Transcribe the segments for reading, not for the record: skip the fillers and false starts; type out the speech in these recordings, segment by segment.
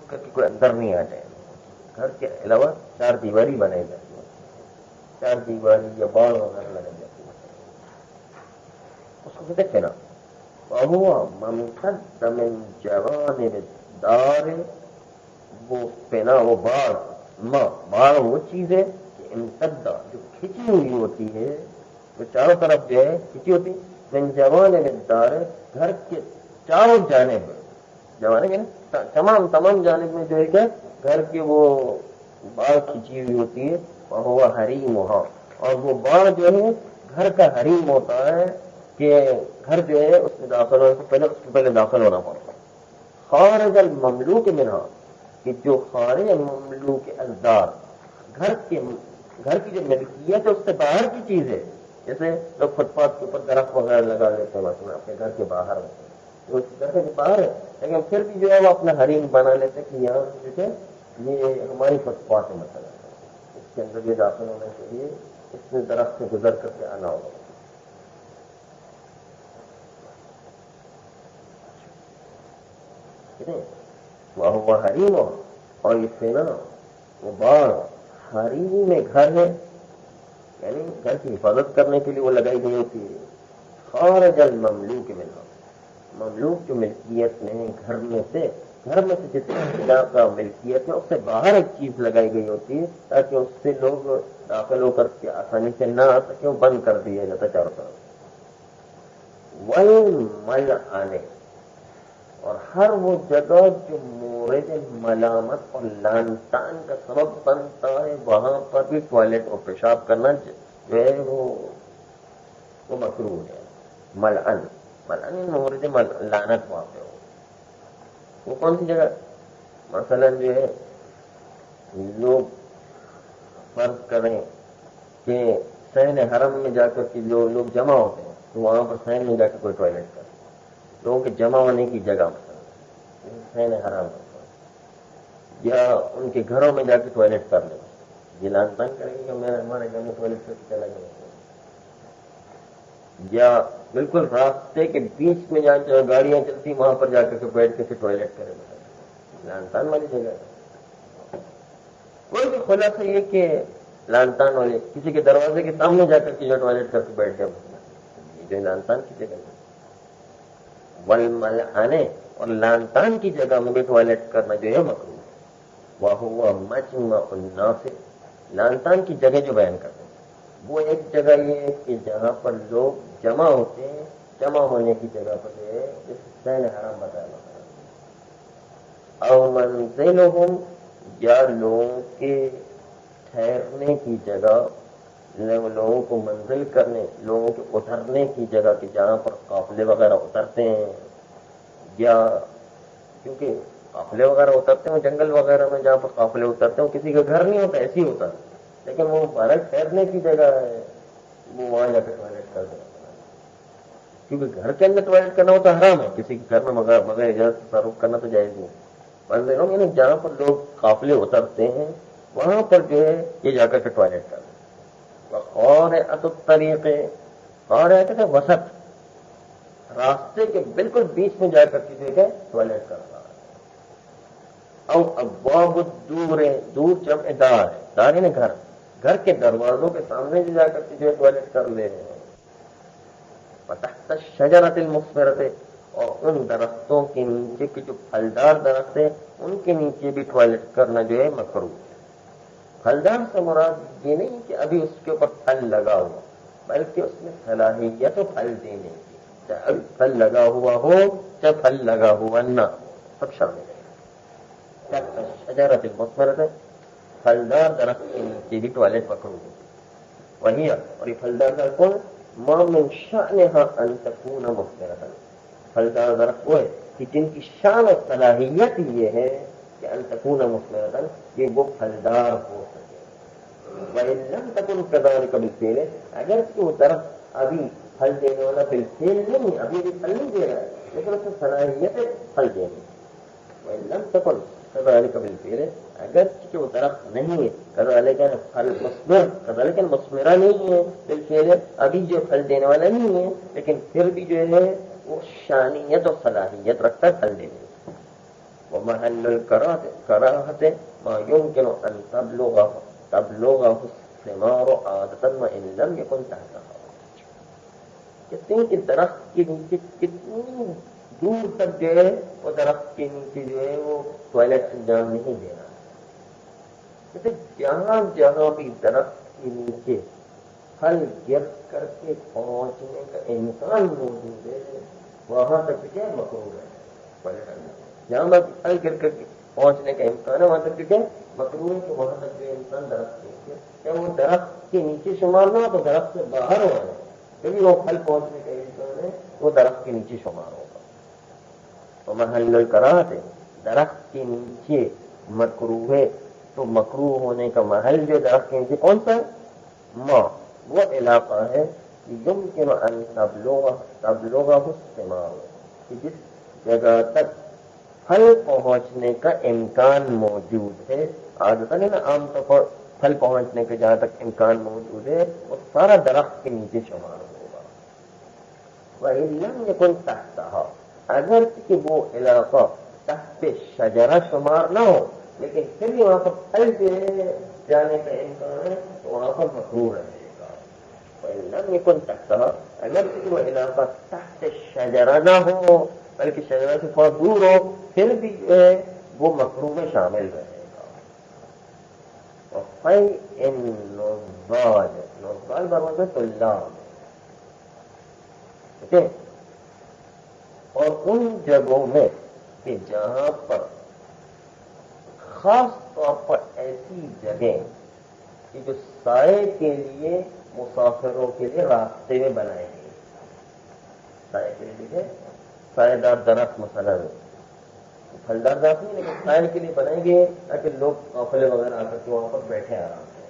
کر کے کوئی اندر نہیں آ جائے. گھر کے علاوہ چار دیواری بنائی جاتی ہے, چار دیواری یا باڑ وغیرہ لگائی جاتی ہے. اس کو دیکھے نا, وہو ممتد من جوانب الدار, وہ فنا, وہ باڑ وہ چیز ہے کہ امتدا, جو کھچی ہوئی ہوتی ہے, وہ چاروں طرف جو ہے کھچی ہوتی ہے, من جوانب الدار, گھر کے چاروں جانب, جانب تمام جانب میں جو ہے کیا گھر کی وہ باڑ کھینچی ہوئی ہوتی ہے. وہ حریمھا, اور وہ باڑ جو ہے گھر کا حریم ہوتا ہے کہ گھر جو ہے اس میں داخل ہونے سے پہلے داخل ہونا پڑتا ہے. خارج المملوک منہا, کہ جو خارج المملوک الدار, گھر کی جو ملکیت ہے اس سے باہر کی چیز ہے. جیسے لوگ فٹ پاتھ کے اوپر درخت وغیرہ لگا لیتے ہیں مثلا اپنے گھر کے باہر ہوتے ہیں, تو اس گھر کے باہر ہے, لیکن پھر بھی جو ہے وہ اپنا حریم بنا لیتے کہ یہاں جو ہے یہ ہماری فٹ پاتھ ہے مثلا, اس کے اندر یہ داخل ہونے کے لیے اس میں درخت سے گزر کر کے آنا ہوگا. وہ حریم, اور یہ فینا, وہ باڑ حریم میں گھر ہے, یعنی گھر کی حفاظت کرنے کے لیے وہ لگائی گئی ہوتی ہے. خارج المملوک منہا, مملوک جو ملکیت میں گھر میں سے جتنا علاقہ ملکیت ہے اس سے باہر ایک چیز لگائی گئی ہوتی ہے تاکہ اس سے لوگ داخل ہو کر کے آسانی سے نہ آ سکے, وہ بند کر دیا جاتا چاروں طرف. والملعن, اور ہر وہ جگہ جو مورد ملامت اور لعن طعن کا سبب بنتا ہے, وہاں پر بھی ٹوائلٹ اور پیشاب کرنا جو ہے وہ مکروہ ہے. ملعن مورد لعنت واقع ہو. وہ کون سی جگہ؟ مثلا جو ہے لوگ فرض کریں کہ صحن حرم میں جا کر کے جو لوگ جمع ہوتے ہیں تو وہاں پر صحن میں جا کے کوئی ٹوائلٹ کرے, لوگوں کے جمع ہونے کی جگہ مثلا صحن حرم, یا ان کے گھروں میں جا کے ٹوائلٹ کر لیں, یہ لعن طعن کریں گے کہ ہمارے گھر میں ٹوائلٹ کر کے چلا گیا. یا بالکل راستے کے بیچ میں جہاں گاڑیاں چلتی وہاں پر جا کر کے بیٹھ کے ٹوائلٹ کرے, لعن طعن والی جگہ. کوئی بھی خلاصہ یہ کہ لعن طعن والے کسی کے دروازے کے سامنے جا کر کے جو ٹوائلٹ کر کے بیٹھ گیا, یہ جو لعن طعن کی جگہ ہے. والملعن, اور لعن طعن کی جگہ میں بھی ٹوائلٹ کرنا جو ہے مکروہ ہے. وہو مجمع الناس, لعن طعن کی جگہ جو بیان کرتے ہیں وہ ایک جگہ یہ ہے کہ جہاں پر لوگ جمع ہوتے ہیں, جمع ہونے کی جگہ پر جو ہے جیسے صحن حرام بتایا جاتا ہے. او منزلہم, یا لوگوں کے ٹھہرنے کی جگہ, لوگوں کو منزل کرنے, لوگوں کے اترنے کی جگہ کہ جہاں پر قافلے وغیرہ اترتے ہیں, یا کیونکہ قافلے وغیرہ اترتے ہیں جنگل وغیرہ میں, جہاں پر قافلے اترتے ہیں وہ کسی کا گھر نہیں ہوتا, ایسے ہی ہوتا ہے, لیکن وہ بارہ ٹھہرنے کی جگہ ہے, وہ وہاں جا کے ٹوائلٹ کر دیں. کیونکہ گھر کے اندر ٹوائلٹ کرنا وہ تو حرام ہے, کسی کے گھر میں مگر اجازت تصرف کرنا تو جائز نہیں. منزلوں یعنی جہاں پر لوگ قافلے اترتے ہیں وہاں پر جو ہے یہ جا کر کے ٹوائلٹ کر دیں. قارعۃ الطریق, قارعۃ کہتے ہیں وسط, راستے کے بالکل بیچ میں جا کر کے جو ہے ٹوائلٹ کرنا. او ابواب الدور, دور جمع دار, دار یعنی گھر, گھر کے دروازوں کے سامنے جو جا کر کے جو ہے ٹوائلٹ کر لے. وتحت الشجرۃ المثمرۃ, اور ان درختوں کے نیچے کے جو پھلدار درخت ہیں ان کے نیچے بھی ٹوائلٹ کرنا جو ہے مکروہ ہے. پھلدار سے مراد یہ نہیں کہ ابھی اس کے اوپر پھل لگا ہوا, بلکہ اس میں صلاحیت و پھل دینے کی, چاہے ابھی پھل لگا ہوا ہو چاہے پھل لگا ہوا نہ, سب شامل ہے. شجرۃ المثمرۃ, پھلدار درخت کے نیچے بھی ٹوائلٹ مکروہ ہے. وہی, اور یہ پھلدار درخت کون, ما من شأنها ان تكون مثمرۃ, پھلدار درخت وہ ہے کہ جن کی شان و صلاحیت یہ ہے کہ ان تكون مثمرۃ, کہ وہ پھلدار ہو سکے. وَإِن لَمْ تَكُنْ كَذَلِكَ بِالْفِعْلِ, اگر کہ وہ درخت ابھی پھل دینے والا بالفعل نہیں, ابھی بھی پھل نہیں دے رہا ہے, لیکن اس میں صلاحیت ہے پھل دینے. وَإِن لَمْ تَكُنْ كَذَلِكَ بِالْفِعْلِ, اگر کہ وہ درخت نہیں ہے, كَذَلِكَ پھل مثمر, كَذَلِكَ مثمرہ نہیں ہے بالفعل, ابھی جو پھل دینے والا نہیں ہے, لیکن پھر بھی جو ہے وہ شانیت اور صلاحیت رکھتا ہے پھل دینے. ومحل الكراهة ما يمكن أن تبلغه الثمار عادة وإن لم يكن تحتها. کہتے ہیں کہ درخت کے نیچے کتنی دور تک جو ہے وہ درخت کے نیچے جو ہے وہ ٹوائلٹ انجام نہیں دے رہا. کہتے جہاں جہاں بھی درخت کے نیچے پھل گر کر کے پہنچنے کا امکان موجود ہے وہاں تک کیا مکروہ ہے ٹوائلٹ انجام. جہاں پر پھل گر کر کے پہنچنے کا امکان ہے وہاں تک کیا مکروہ ہے کہ وہاں تک جو انسان درخت کے نیچے کیا وہ درخت کے نیچے شمار نہ تو درخت سے باہر ہو رہا ہے کیونکہ وہ پھل پہنچنے کا امکان ہے وہ درخت کے نیچے شمار ہوگا. تو محل الکراہت ہے درخت کے نیچے مکروہ ہے تو مکروہ ہونے کا محل جو درخت کے نیچے کون سا ہے؟ ماں وہ علاقہ ہے یمکن ان تبلغہ الثمار کہ جس جگہ تک پھل پہنچنے کا امکان موجود ہے. عادت ہے نا عام طور پر پھل پہنچنے کا جہاں تک امکان موجود ہے وہ سارا درخت کے نیچے شمار ہوگا. وَإِن لَمْ يَكُنْ تَحْتَهَا اگر کہ وہ علاقہ تحت شجرہ شمار نہ ہو لیکن پھر بھی وہاں پر پھل جو ہے جانے کا امکان ہے تو وہاں پر مکروہ رہے گا. وَإِن لَمْ يَكُنْ تَحْتَهَا اگر کہ وہ علاقہ تحت شجرہ نہ ہو بلکہ شجرہ سے تھوڑا دور ہو پھر بھی جو ہے وہ مکروہ میں شامل رہے گا. وَفَيْءٍ نُضَّالٍ نُضَّال برمت طلاب ٹھیک ہے. اور ان جگہوں میں کہ جہاں پر خاص طور پر ایسی جگہیں کہ جو سائے کے لیے مسافروں کے لیے راستے میں بنائے گئے سائے کے لیے سائے دار درخت مثلا پھلدار درخت نہیں لیکن سائے کے لیے بنائے گئے تاکہ لوگ قافلے وغیرہ آ کر کے وہاں پر بیٹھے آرام سے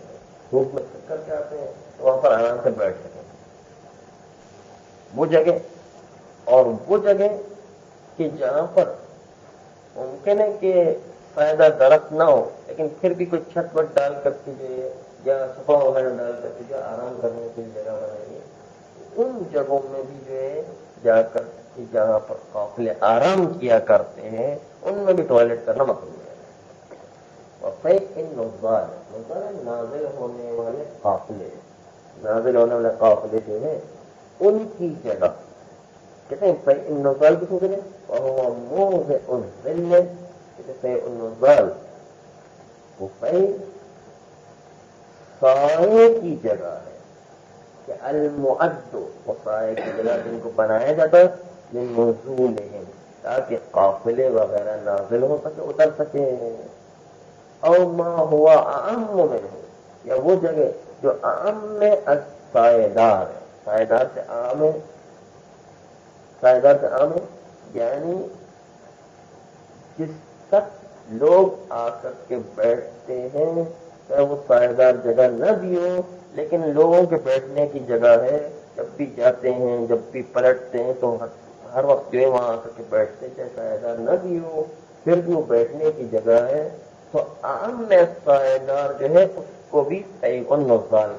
دھوپ میں چکر کے آتے ہیں تو وہاں پر آرام سے بیٹھ سکیں وہ جگہ. اور وہ جگہ کہ جہاں پر ممکن ہے کہ فائدہ درخت نہ ہو لیکن پھر بھی کوئی چھت وٹ ڈال کر کے جو ہے یا صفا وغیرہ ڈال کر کے جو آرام کرنے کی جگہ بنائیے ان جگہوں میں بھی جو ہے جا کر کے جہاں پر قافلے آرام کیا کرتے ہیں ان میں بھی ٹوائلٹ کرنا مقبول ہے. اور فیء نضال نازل ہونے والے قافلے جو ہے ان کی جگہ کہتے ہیں فیء النضال کی سوچ رہے وهو موضع الظل فیء النضال وہ فیء سائے کی جگہ ہے کہ المعد وہ سائے کی جگہ جن کو بنایا جاتا ہے لنزولہم تاکہ قافلے وغیرہ نازل ہو سکے اتر سکے. او ما ہوا اعم منہ یا وہ جگہ جو اعم میں سائیدار ہے سائیدار سے عام ہے یعنی جس تک لوگ آ کر کے بیٹھتے ہیں چاہے وہ سائیدار جگہ نہ بھی ہو لیکن لوگوں کے بیٹھنے کی جگہ ہے. جب بھی جاتے ہیں جب بھی پلٹتے ہیں تو ہر وقت جو ہے وہاں آ کر کے بیٹھتے ہیں چاہے سائیدار نہ بھی ہو پھر بھی وہ بیٹھنے کی جگہ ہے تو عام میں سائیدار جو ہے اس کو بھی فیء النضال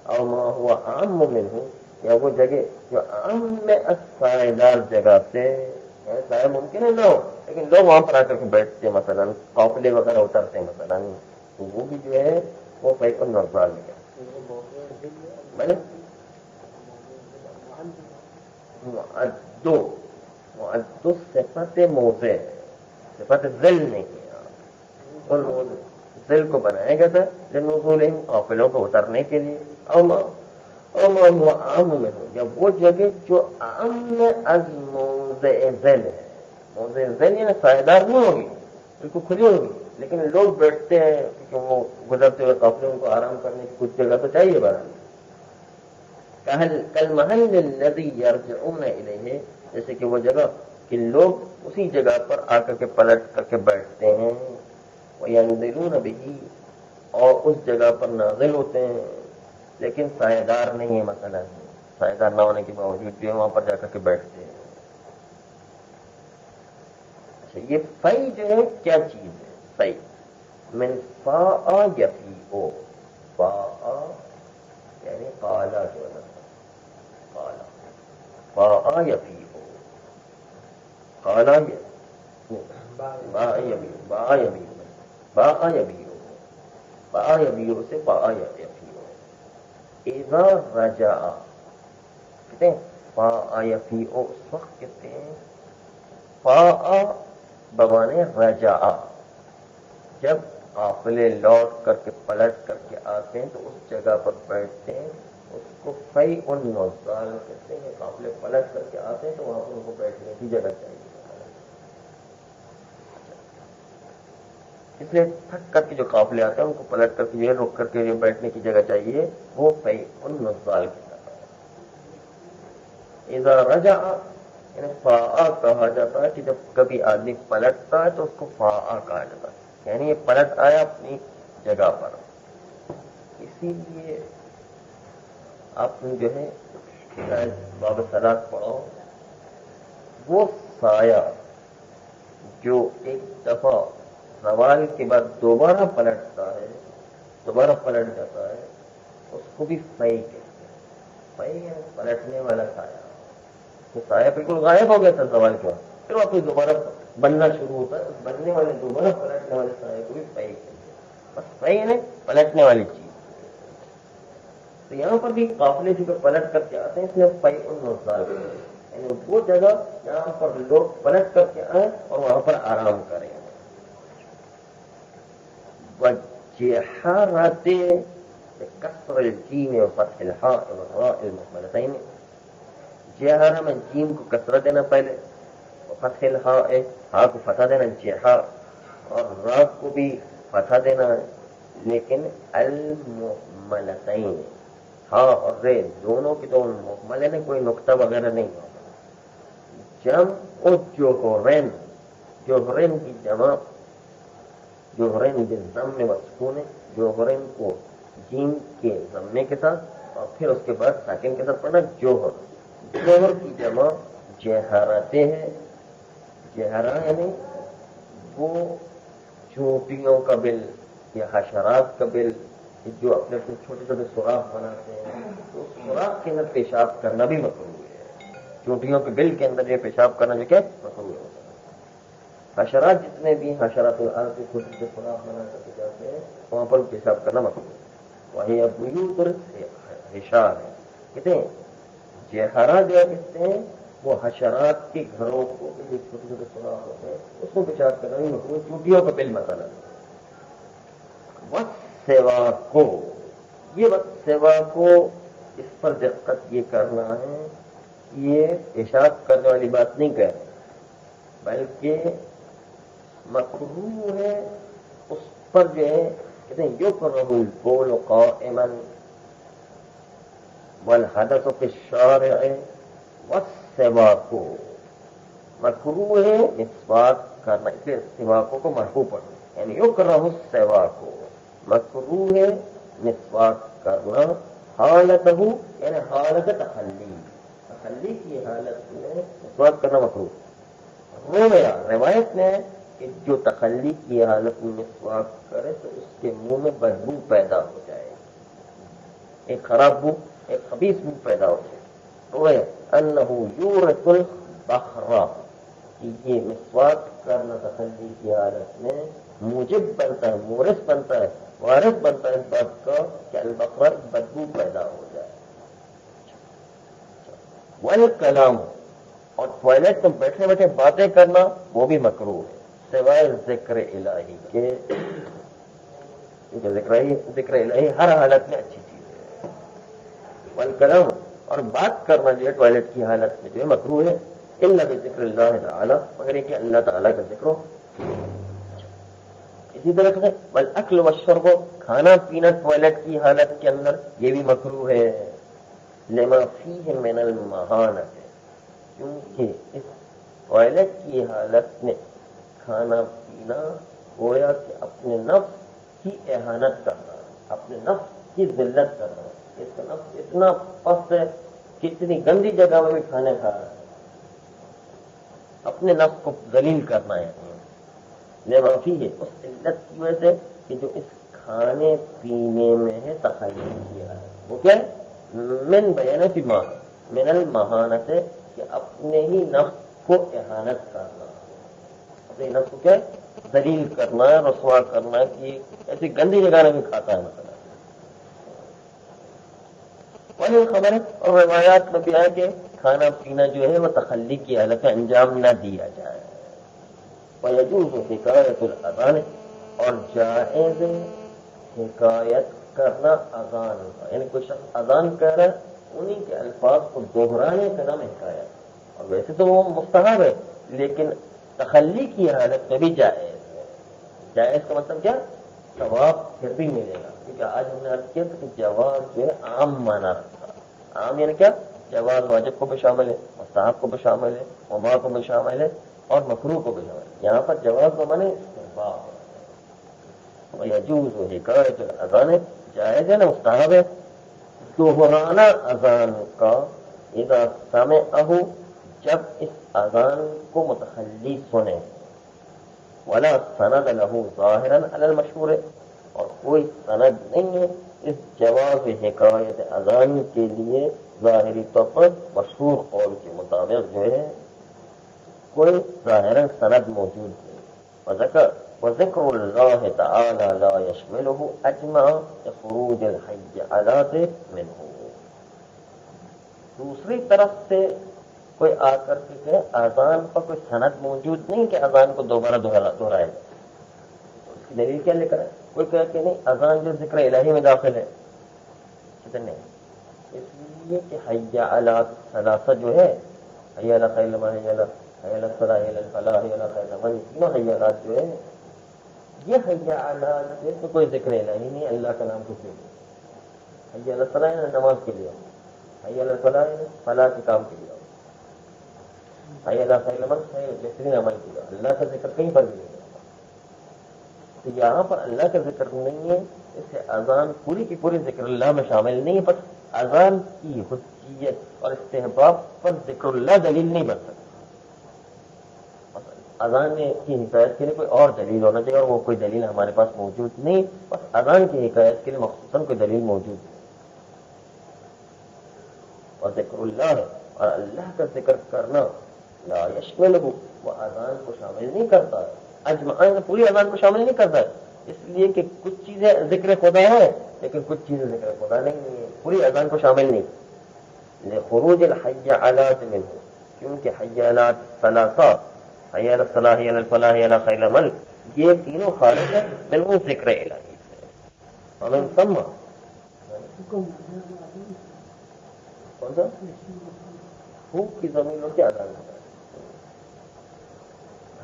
اور ما ہوا عام منہ یا وہ جگہ جو عام میں سائیدار جگہ سے سایہ ممکن ہے نہ ہو لیکن لوگ وہاں پر آ کر کے بیٹھتے ہیں مثلا قافلے وغیرہ اترتے ہیں مثلا تو وہ بھی جو ہے وہ فیء النضال ہے. معد صفت موضع صفت ذل نہیں ہے. ذل کو بنایا گیا تھا لنزولہم قافلوں کو اترنے کے لیے. وہ عام میں ہو یا وہ جگہ جو عام میں از موضع ذل ہے. موضع ذل یعنی سائیدار نہیں ہوگی بالکل کھلی ہوگی لیکن لوگ بیٹھتے ہیں کیونکہ وہ گزرتے ہوئے قافلے ان کو آرام کرنے کی کچھ جگہ تو چاہیے بنانے. کالمحل الذی یرجعون الیہ جیسے کہ وہ جگہ کہ لوگ اسی جگہ پر آ کر کے پلٹ کر کے بیٹھتے ہیں. وینزلون بہ اور اس جگہ پر نازل ہوتے ہیں لیکن سائیدار نہیں ہے مثلا سائیدار نہ ہونے کے باوجود بھی وہاں پر جا کر کے بیٹھتے ہیں. اچھا یہ فیء جو ہے کیا چیز ہے؟ فیء من فاء یفیء فاء یعنی قالا جو ہے قالا فاء یفیء قالا با یبیو، با یبیو، با یبیو، با یبیو سے با یبیو. اذا رجع کہتے ہیں فا یفیو، اس وقت کہتے ہیں فا بمانے رجع، جب قافلے لوٹ کر کے پلٹ کر کے آتے ہیں تو اس جگہ پر بیٹھتے ہیں، اس کو فی النزال کہتے ہیں. قافلے پلٹ کر کے آتے ہیں تو وہاں پر ان کو بیٹھنے کی جگہ چاہیے. اس لیے تھک کر کے جو قافلے آتے ہیں ان کو پلٹ کر کے رک کر کے جو بیٹھنے کی جگہ چاہیے وہ فی النزال کی طرح. اذا رجع یعنی فا کہا جاتا ہے کہ جب کبھی آدمی پلٹتا ہے تو اس کو فا کہا جاتا ہے، یعنی یہ پلٹ آیا اپنی جگہ پر. اسی لیے آپ نے جو ہے باب صلاۃ پڑھو، وہ سایہ جو ایک دفعہ زوال کے بعد دوبارہ پلٹتا ہے، دوبارہ پلٹ جاتا ہے، اس کو بھی فی کہتے ہیں. فی ہے پلٹنے والا سایہ. تو سایہ بالکل غائب ہو گیا تھا زوال کے بعد، پھر واپس دوبارہ بننا شروع ہوتا ہے، اس بننے والے دوبارہ پلٹنے والے سایہ کو بھی فی کہتے ہیں. بس فی ہے پلٹنے والی چیز. تو یہاں پر بھی قافلے جو پلٹ کر کے آتے ہیں اس لیے فی النزال، یعنی وہ جگہ جہاں پر لوگ پلٹ کر کے آئیں اور وہاں پر آرام کریں. والجحارات بكسر الجيم وفتح الحاء والراء المهملتين. جہارہ میں جیم کو کسرت دینا پہلے، فتح الحاء ہاء کو فتح دینا جہا، اور را کو بھی فتح دینا ہے، لیکن المہملتین ہاء اور رے دونوں کی تو مہملے نے کوئی نقطہ وغیرہ نہیں ہوگا. جمع جوہرین، جوہرین کی جمع، جوہرین بالضم والسکون، جوہرین کو جیم کے ضمے کے ساتھ اور پھر اس کے بعد ساکن کے ساتھ پڑھنا جوہر. جوہر کی جمع جہارتیں ہیں. جہرا یعنی وہ چونٹیوں کا بل یا حشرات کا بل جو اپنے چھوٹے چھوٹے سوراخ بناتے ہیں، تو سوراخ کے اندر پیشاب کرنا بھی مکروہ ہے. چونٹیوں کے بل کے اندر یہ پیشاب کرنا جو کہ مکروہ ہے. حشرات جتنے بھی حشرات الارض کے چھوٹے چھوٹے سوراخ بنا کر کے جاتے ہیں وہاں پر پیشاب کرنا مکروہ ہے. وہی ابیوت حشار ہے. کہتے ہیں جہرا جو کہتے ہیں وہ حشرات کے گھروں کو جو چھوٹے چھوٹے سوراخ ہوتے ہیں اس کو پیشاب کرنا بھی مکروہ ہے. چونٹیوں کا بل مسئلہ. وقت سیوا کو، یہ وقت سیوا کو اس پر دقت یہ کرنا ہے، یہ پیشاب کرنے والی بات نہیں کہہ رہے بلکہ مکروہ ہے. اس پر جو ہے کہتے ہیں یکرہ البول قائما والحدث فی الشارع والسواک، مکروہ ہے مسواک کرنا. اس لیے سواکوں کو مرفوع پڑھنا، یعنی یکرہ السواک، مکروہ ہے مسواک کرنا. حالتہ یعنی حالت تخلی، تخلی کی حالت میں مسواک کرنا مکروہ. روایت میں کہ جو تخلی کی حالت میں مسواک کرے تو اس کے منہ میں بدبو پیدا ہو جائے، ایک خراب بو، ایک خبیث بو پیدا ہو جائے. انہ یورث البخرا، یہ مسواک کرنا تخلی کی حالت میں موجب بنتا ہے، مورث بنتا ہے، وارث بنتا ہے اس بات کا کہ البخرا بدبو پیدا ہو جائے. والکلام، اور ٹوائلٹ میں بیٹھے بیٹھے باتیں کرنا وہ بھی مکروہ ہے سوائے ذکر الہی کے. ذکر الہی ہر حالت میں اچھی چیز ہے. والکلام، اور بات کرنا جو ہے ٹوائلٹ کی حالت میں جو ہے مکروہ ہے. الا بذکر اللہ تعالی، مگر یہ کہ اللہ تعالیٰ کا ذکر ہو. اسی طرح سے والاکل والشرب، کھانا پینا ٹوائلٹ کی حالت کے اندر یہ بھی مکروہ ہے. لما فیہ من المہانۃ، کیونکہ اس ٹوائلٹ کی حالت میں کھانا پینا گویا کہ اپنے نفس کی اہانت کرنا، اپنے نفس کی ذلت کرنا. اس کا نفس اتنا پست ہے کہ اتنی گندی جگہ میں بھی کھانے کھا رہا ہے، اپنے نفس کو ذلیل کرنا ہے. لما فیہ، اس علت کی وجہ سے کہ جو اس کھانے پینے میں ہے تخیل کیا ہے. وہ کیا ہے؟ من بیانت ما، من المہانت، کہ اپنے ہی نفس کو اہانت کرنا، سے نفس کو کیا ذلیل کرنا ہے، رسوا کرنا ہے کہ ایسی گندی جگہ میں بھی کھاتا ہے مثلا. وہی خبر ہے اور روایات میں بھی ہے کہ کھانا پینا جو ہے وہ تخلی کی حالت میں انجام نہ دیا جائے. وَيَجُوزُ حِكَایَةُ الْأَذَانِ اور جائز حکایت کرنا اذان کا، یعنی کوئی شخص اذان کہہ رہا ہے انہی کے الفاظ کو دوہرانے کا نام حکایت. اور ویسے تو وہ مستحب ہے لیکن تخلی کی حالت میں بھی جائز ہے. جائز کا مطلب کیا؟ ثواب پھر بھی ملے گا، کیونکہ آج ہم نے عرض کیا تھا کہ جواز جو ہے عام مانا رکھتا ہے. عام یعنی کیا؟ جواز واجب کو بھی شامل ہے، مستحب کو بھی شامل ہے، مباح کو بھی شامل ہے اور مکروہ کو بھی شامل ہے. یہاں پر جواز کو مانے استحباب ہے. یجوز حکایت الاذان جائز ہے نا، مستحب ہے دوہرانا اذان کا. اذا سمعہ جب اس اذان کو متخلی سنے. ولا سند له ظاہرا علی المشہور اور کوئی سند نہیں ہے اس جواز حکایت اذان کے لیے ظاہری طور پر مشہور قول کے مطابق جو ہے کوئی ظاہرا سند موجود نہیں. وذکر اللہ تعالی لا یشملہ اجمع خروج الحیات منہ. دوسری طرف سے کوئی آ کر کے کہ اذان پر کوئی سند موجود نہیں کہ اذان کو دوبارہ دہرائے. اس کی دلیل کیا لے کر ہے؟ کوئی کہے کہ نہیں اذان جو ذکر الہی میں داخل ہے نہیں، اس لیے کہ حی علی الصلاۃ جو ہے، حی علی خیر الفلاح، حی علی الصلاۃ، حی علی الفلاح، حی علی خیر الفلاح، تینوں حیات جو ہے یہ حی علی سے کوئی ذکر الہی نہیں، اللہ کا نام کچھ نہیں. حی علی الصلاۃ نماز کے لیے، حی علی الفلاح فلاح کے کام کے لیے، حی علی خیر الفلاح بہترین عمل کے لیے. اللہ کا ذکر کہیں پر بھی نہیں ہے. تو یہاں پر اللہ کا ذکر نہیں ہے، اس سے اذان پوری کی پوری ذکر اللہ میں شامل نہیں ہے. بس اذان کی حجیت اور استحباب پر ذکر اللہ دلیل نہیں بن سکتا. اذان کی حکایت کے لیے کوئی اور دلیل ہونا چاہیے اور وہ کوئی دلیل ہمارے پاس موجود نہیں. بس اذان کی حکایت کے لیے مخصوصاً کوئی دلیل موجود نہیں. اور ذکر اللہ ہے اور اللہ کا ذکر کرنا لا یشملہ وہ اذان کو شامل نہیں کرتا ہے. اجمعین پوری اذان کو شامل نہیں کرتا ہے، اس لیے کہ کچھ چیزیں ذکر خدا ہے لیکن کچھ چیزیں ذکر خدا نہیں ہے، پوری اذان کو شامل نہیں. خروج الحیات منہ کیونکہ حیات ثلاثہ، حی علی الصلاۃ، حی علی الفلاح، حی علی خیر العمل، یہ تینوں خارج ہیں بالکل ذکر الہی سے. ومن ثم کون سا خوب کی زمین کیا اذان ہوتا ہے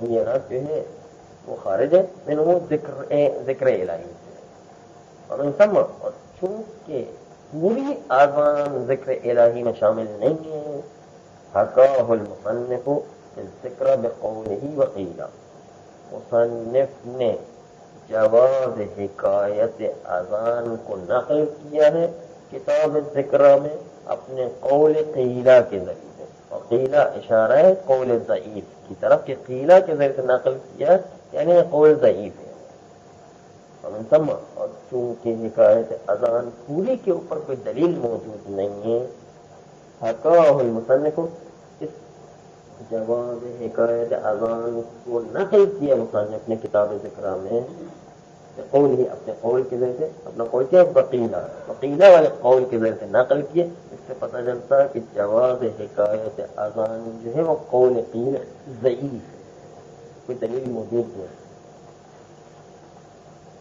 حیات جو ہے وہ خارج ہے بالکل ذکر الہی سے. ومن ثم اور چونکہ پوری اذان ذکر الہی میں شامل نہیں ہے، حکاہ المصنف الذکر بقولہ وقیل، مصنف نے جواز حکایت اذان کو نقل کیا ہے کتاب ذکر میں اپنے قول قیلہ کے ذریعے سے. اور قیلہ اشارہ ہے قول ضعیف کی طرف کہ قیلہ کے ذریعے سے نقل کیا یعنی قول ضعیف ہے. ومن ثم اور چونکہ حکایت اذان پوری کے اوپر کوئی دلیل موجود نہیں ہے، حکاہ المصنف اس جواز حکایت اذان کو نقل کیا مصنف نے کتاب ذکر میں قول ہی اپنے قول کے ذریعے سے، اپنا قول کیا وقیلہ والے قول کے ذریعے سے نقل کیے. اس سے پتہ چلتا ہے کہ جواز حکایت اذان جو ہے وہ قول قیل ضعیف ہے، کوئی دلیل موجود نہیں.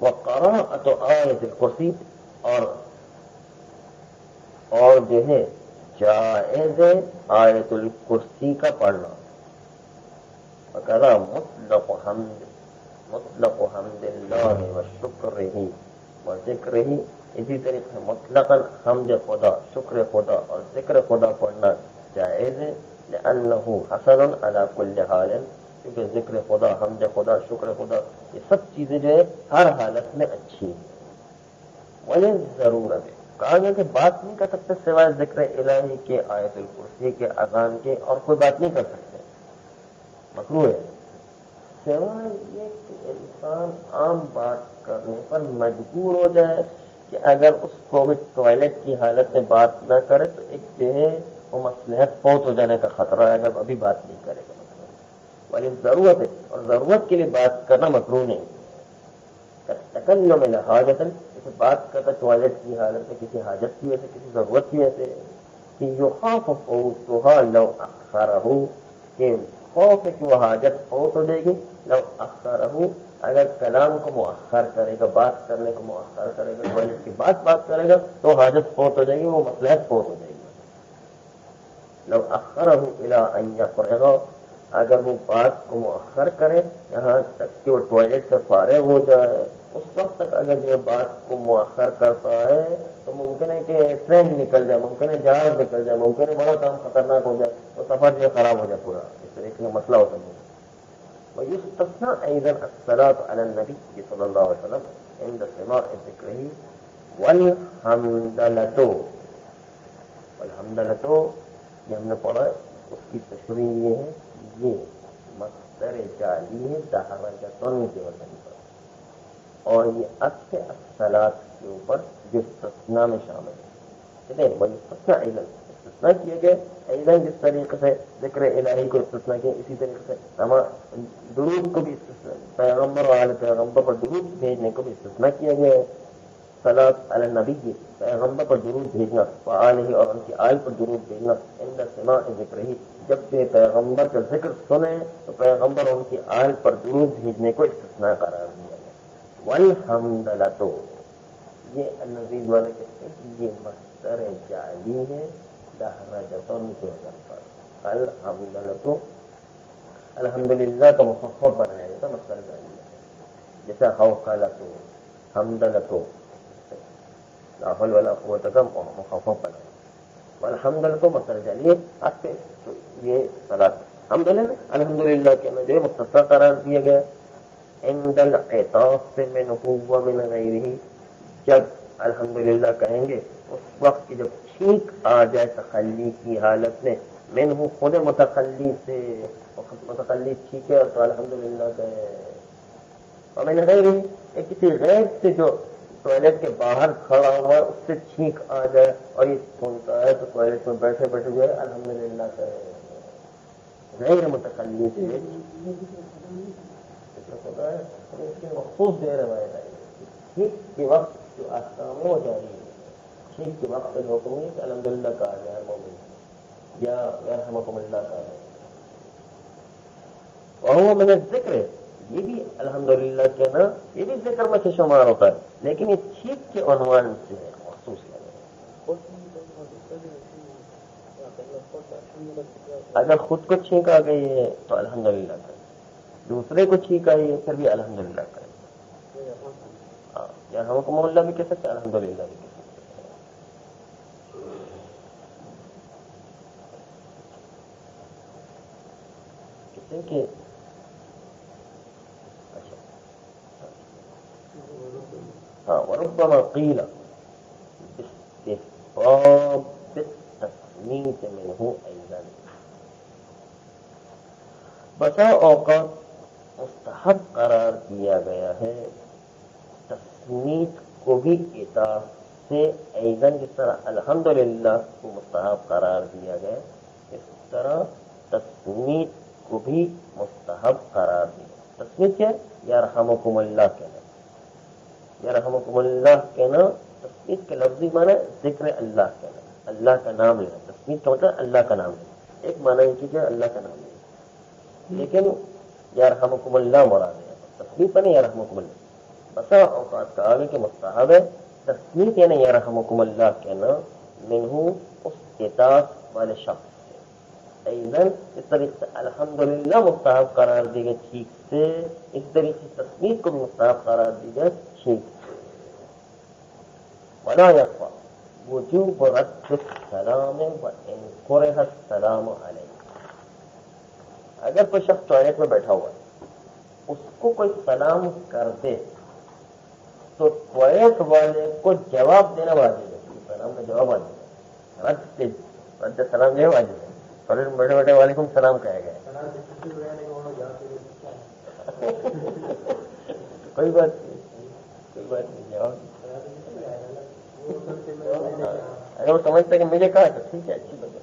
وقراءۃ آیۃ الکرسی اور جو ہے جائز آیت الکرسی کا پڑھنا. وکذا مطلق حمد اللہ وشکرہ وذکرہ، اسی طریقے سے مطلقاً حمد خدا، شکر خدا اور ذکر خدا پڑھنا جائز ہے. لأنہ حسن علی کل حال، کیونکہ ذکر خدا، حمد خدا، شکر خدا یہ سب چیزیں جو ہے ہر حالت میں اچھی ہیں. ولی ضرورت ہے کہا گیا کہ بات نہیں کر سکتے سوائے ذکر الہی کے، آیت الکرسی کے، اذان کے، اور کوئی بات نہیں کر سکتے، مکروہ ہے. سوائے یہ کہ انسان عام بات کرنے پر مجبور ہو جائے کہ اگر اس کو بھی ٹوائلٹ کی حالت میں بات نہ کرے تو ایک جو ہے وہ مصلحت فوت ہو جانے کا خطرہ ہے اگر ابھی بات نہیں کرے گا. ولی ضرورت ہے اور ضرورت کے لیے بات کرنا مکروہ نہیں. تکلم حاجت، اسے بات کرتا ٹوائلٹ کی حالت میں کسی حاجت کی وجہ سے، کسی ضرورت کی وجہ سے، کہ یخاف فوتها لو اخرہ، کہ خوف ہے کہ وہ حاجت فوت ہو جائے گی، لو اخرہ، اگر کلام کو مؤخر کرے گا، بات کرنے کو مؤخر کرے گا، ٹوائلٹ کی بات کرے گا تو حاجت فوت ہو جائے گی، وہ مصلحت فوت ہو جائے گی. لو اخرہ الی ان یفرغ، اگر وہ بات کو مؤخر کرے یہاں تک کہ وہ ٹوائلٹ سے فارغ ہو جائے، اس وقت تک اگر یہ بات کو مؤخر کرتا ہے تو ممکن ہے کہ ٹرین نکل جائے، ممکن ہے جہاز نکل جائے، ممکن ہے بڑا کام خطرناک ہو جائے، تو سفر جو خراب ہو جائے پورا، اس طریقے کا مسئلہ ہوتا ہے. ويستثنى أيضا الصلاة على النبي صلى الله عليه وسلم عند سماع ذكره والحمدلة. والحمدلة یہ ہم نے پڑھا، اس کی تشریح یہ ہے، یہ مصدر جعلی ہے دحرجتن کے وزن پر، اور یہ عطف الصلاۃ کے اوپر جو استثناء میں شامل ہے. ويستثنى أيضا، استثناء کیے گئے ایضاً، جس طریقے سے ذکر الہی کو استثناء کیا، اسی طریقے سے درود کو بھی استثناء، پیغمبر اور آل پیغمبر پر درود بھیجنے کو بھی استثناء کیا گیا ہے. صلاۃ علی النبی، پیغمبر پر درود بھیجنا، وآلہ اور ان کی آل پر درود بھیجنا، عند سماع ذکرہ، جب کہ پیغمبر کا ذکر سنیں تو پیغمبر اور ان کی آل پر درود بھیجنے کو استثناء قرار دیا گیا. والحمدللہ، یہ النزیل والے کہتے ہیں کہ یہ مصدر جعلی ہے دحرجتن کے وزن پر. الحمدللہ، الحمدللہ کا مخفف بنایا جاتا مصدر جعلی ہے، جیسا حوقلۃ، حمدلۃ، لا حول ولا قوت کا مخفف بنایا. والحمدللہ مصدر جعلی ہے، اب سے یہ صلاۃ حمدللہ الحمدللہ کے اندر جو مختصر قرار دیا گیا. عند العطاف منہ ومن غیرہ، جب الحمدللہ کہیں گے اس وقت کی جب چھینک آ جائے تخلی کی حالت میں، منہ خود متخلی سے، متخلی ٹھیک ہے تو الحمدللہ کہے. اور میں نے ایک کسی غیر سے جو ٹوائلٹ کے باہر کھڑا ہوا ہے اس سے چھینک آ جائے اور یہ سنتا ہے تو ٹوائلٹ میں بیٹھے بیٹھے جو ہے الحمدللہ کہے. غیر متخلی سے ہوتا ہے، اس کی مخصوص دیر روایت آئی ٹھیک کے وقت جو احکام ہے وہ جاری ہے. ٹھیک کے وقت جو حکم ہے کہ الحمدللہ کہا جائے مومن، یا یرحمکم اللہ کہا جائے. اور میں نے ذکر ہے، یہ بھی الحمدللہ کہنا یہ بھی ذکر میں سے شمار ہوتا ہے، لیکن یہ چھینک کے عنوان سے ہے مخصوص ہے. اگر خود کو چھینک آ گئی ہے تو الحمدللہ کرے، دوسرے کو چھینک آئی ہے پھر بھی الحمدللہ کرے. ہاں، یرحمکم اللہ بھی کہہ سکتے، الحمدللہ بھی کہہ سکتے. کہتے ہیں کہ ہاں، وربما قیل باستحباب التسمیت منہ ایضا، بسا اوقات مستحب قرار دیا گیا ہے تسمیت کو بھی اطاعت سے، ایضاً جس طرح الحمدللہ کو مستحب قرار دیا گیا اس طرح تسمیت کو بھی مستحب قرار دیا. تسمیت کیا ہے؟ یرحمکم اللہ کہنا. یرحمکم اللہ کہنا تسمیت کے لفظی معنی ذکر اللہ کہنا، اللہ کا نام لینا. تسمیت کا مطلب اللہ کا نام لینا. ایک معنی یہ کہ اللہ کا نام لینا، لیکن یرحمکم اللہ مراد ہے. تسمیت بنے یرحمکم اللہ. بسا اوقات کا آگے کہ مستحب ہے تسمیت یعنی یرحمکم اللہ کہنا منہ اس اطاعت والے شخص سے. ایضاً اس طریقے سے الحمدللہ مستحب قرار دی گئی ٹھیک سے، اس طریقے سے تسمیت کو بھی مستحب قرار دی گئی ٹھیک سے. ولا یخفی وجوب رد السلام وان کرہ السلام علیہ. اگر کوئی شخص ٹوائلٹ میں بیٹھا ہوا ہے، اس کو کوئی سلام کر دے تو ٹوائلٹ والے کو جواب دینا واجب ہے. سلام میں جواب واجب ہے، رد سلام یہ واجب ہے. ٹوائلٹ میں بیٹھے بیٹھے وعلیکم السلام کہے گئے کوئی بات نہیں، کوئی بات نہیں، جواب اگر وہ سمجھتا ہے کہ مجھے کہا تو ٹھیک ہے، اچھی بات ہے.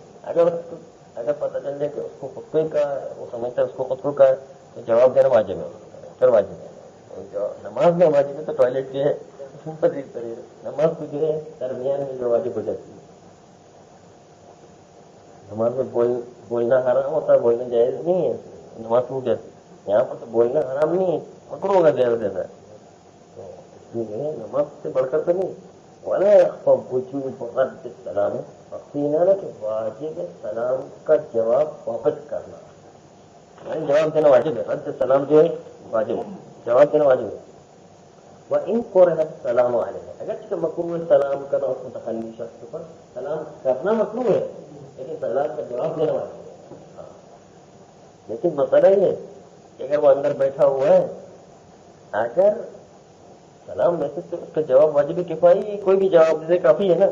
اگر پتہ چل جائے کہ اس کو خود کو ہی کہا، وہ سمجھتا ہے اس کو خود کو کہا تو جواب دینا واجب ہے، پھر واجب ہے. جو نماز میں واجب ہے تو ٹوائلٹ جو ہے مزید کرے نماز کو جو ہے درمیان میں جو واجب ہو جاتی ہے. نماز میں بولنا حرام ہوتا ہے، بولنا جائز نہیں ہے، نماز ٹوٹ جاتی ہے. یہاں پر تو بولنا حرام نہیں ہے، مکروہ ہوگا زیادہ سے زیادہ. جو ہے نماز سے بڑھ کر تو نہیں. وجوب رد السلام ہے کہ واجب سلام کا جواب واپس کرنا. یعنی جواب دینا واجب ہے، رد السلام جو ہے واجب ہے، جواب دینا واجب ہے. وہ ان کو سلام والے ہیں، اگر مکروہ سلام کرنا اس متخلی شخص پر سلام کرنا مکروہ ہے، لیکن سلام کا جواب دینا واجب ہے. لیکن مسئلہ یہ ہے کہ اگر وہ اندر بیٹھا ہوا ہے، اگر سلام ویسے تو اس کا جواب واجب کفائی، کوئی بھی جواب دے کافی ہے نا،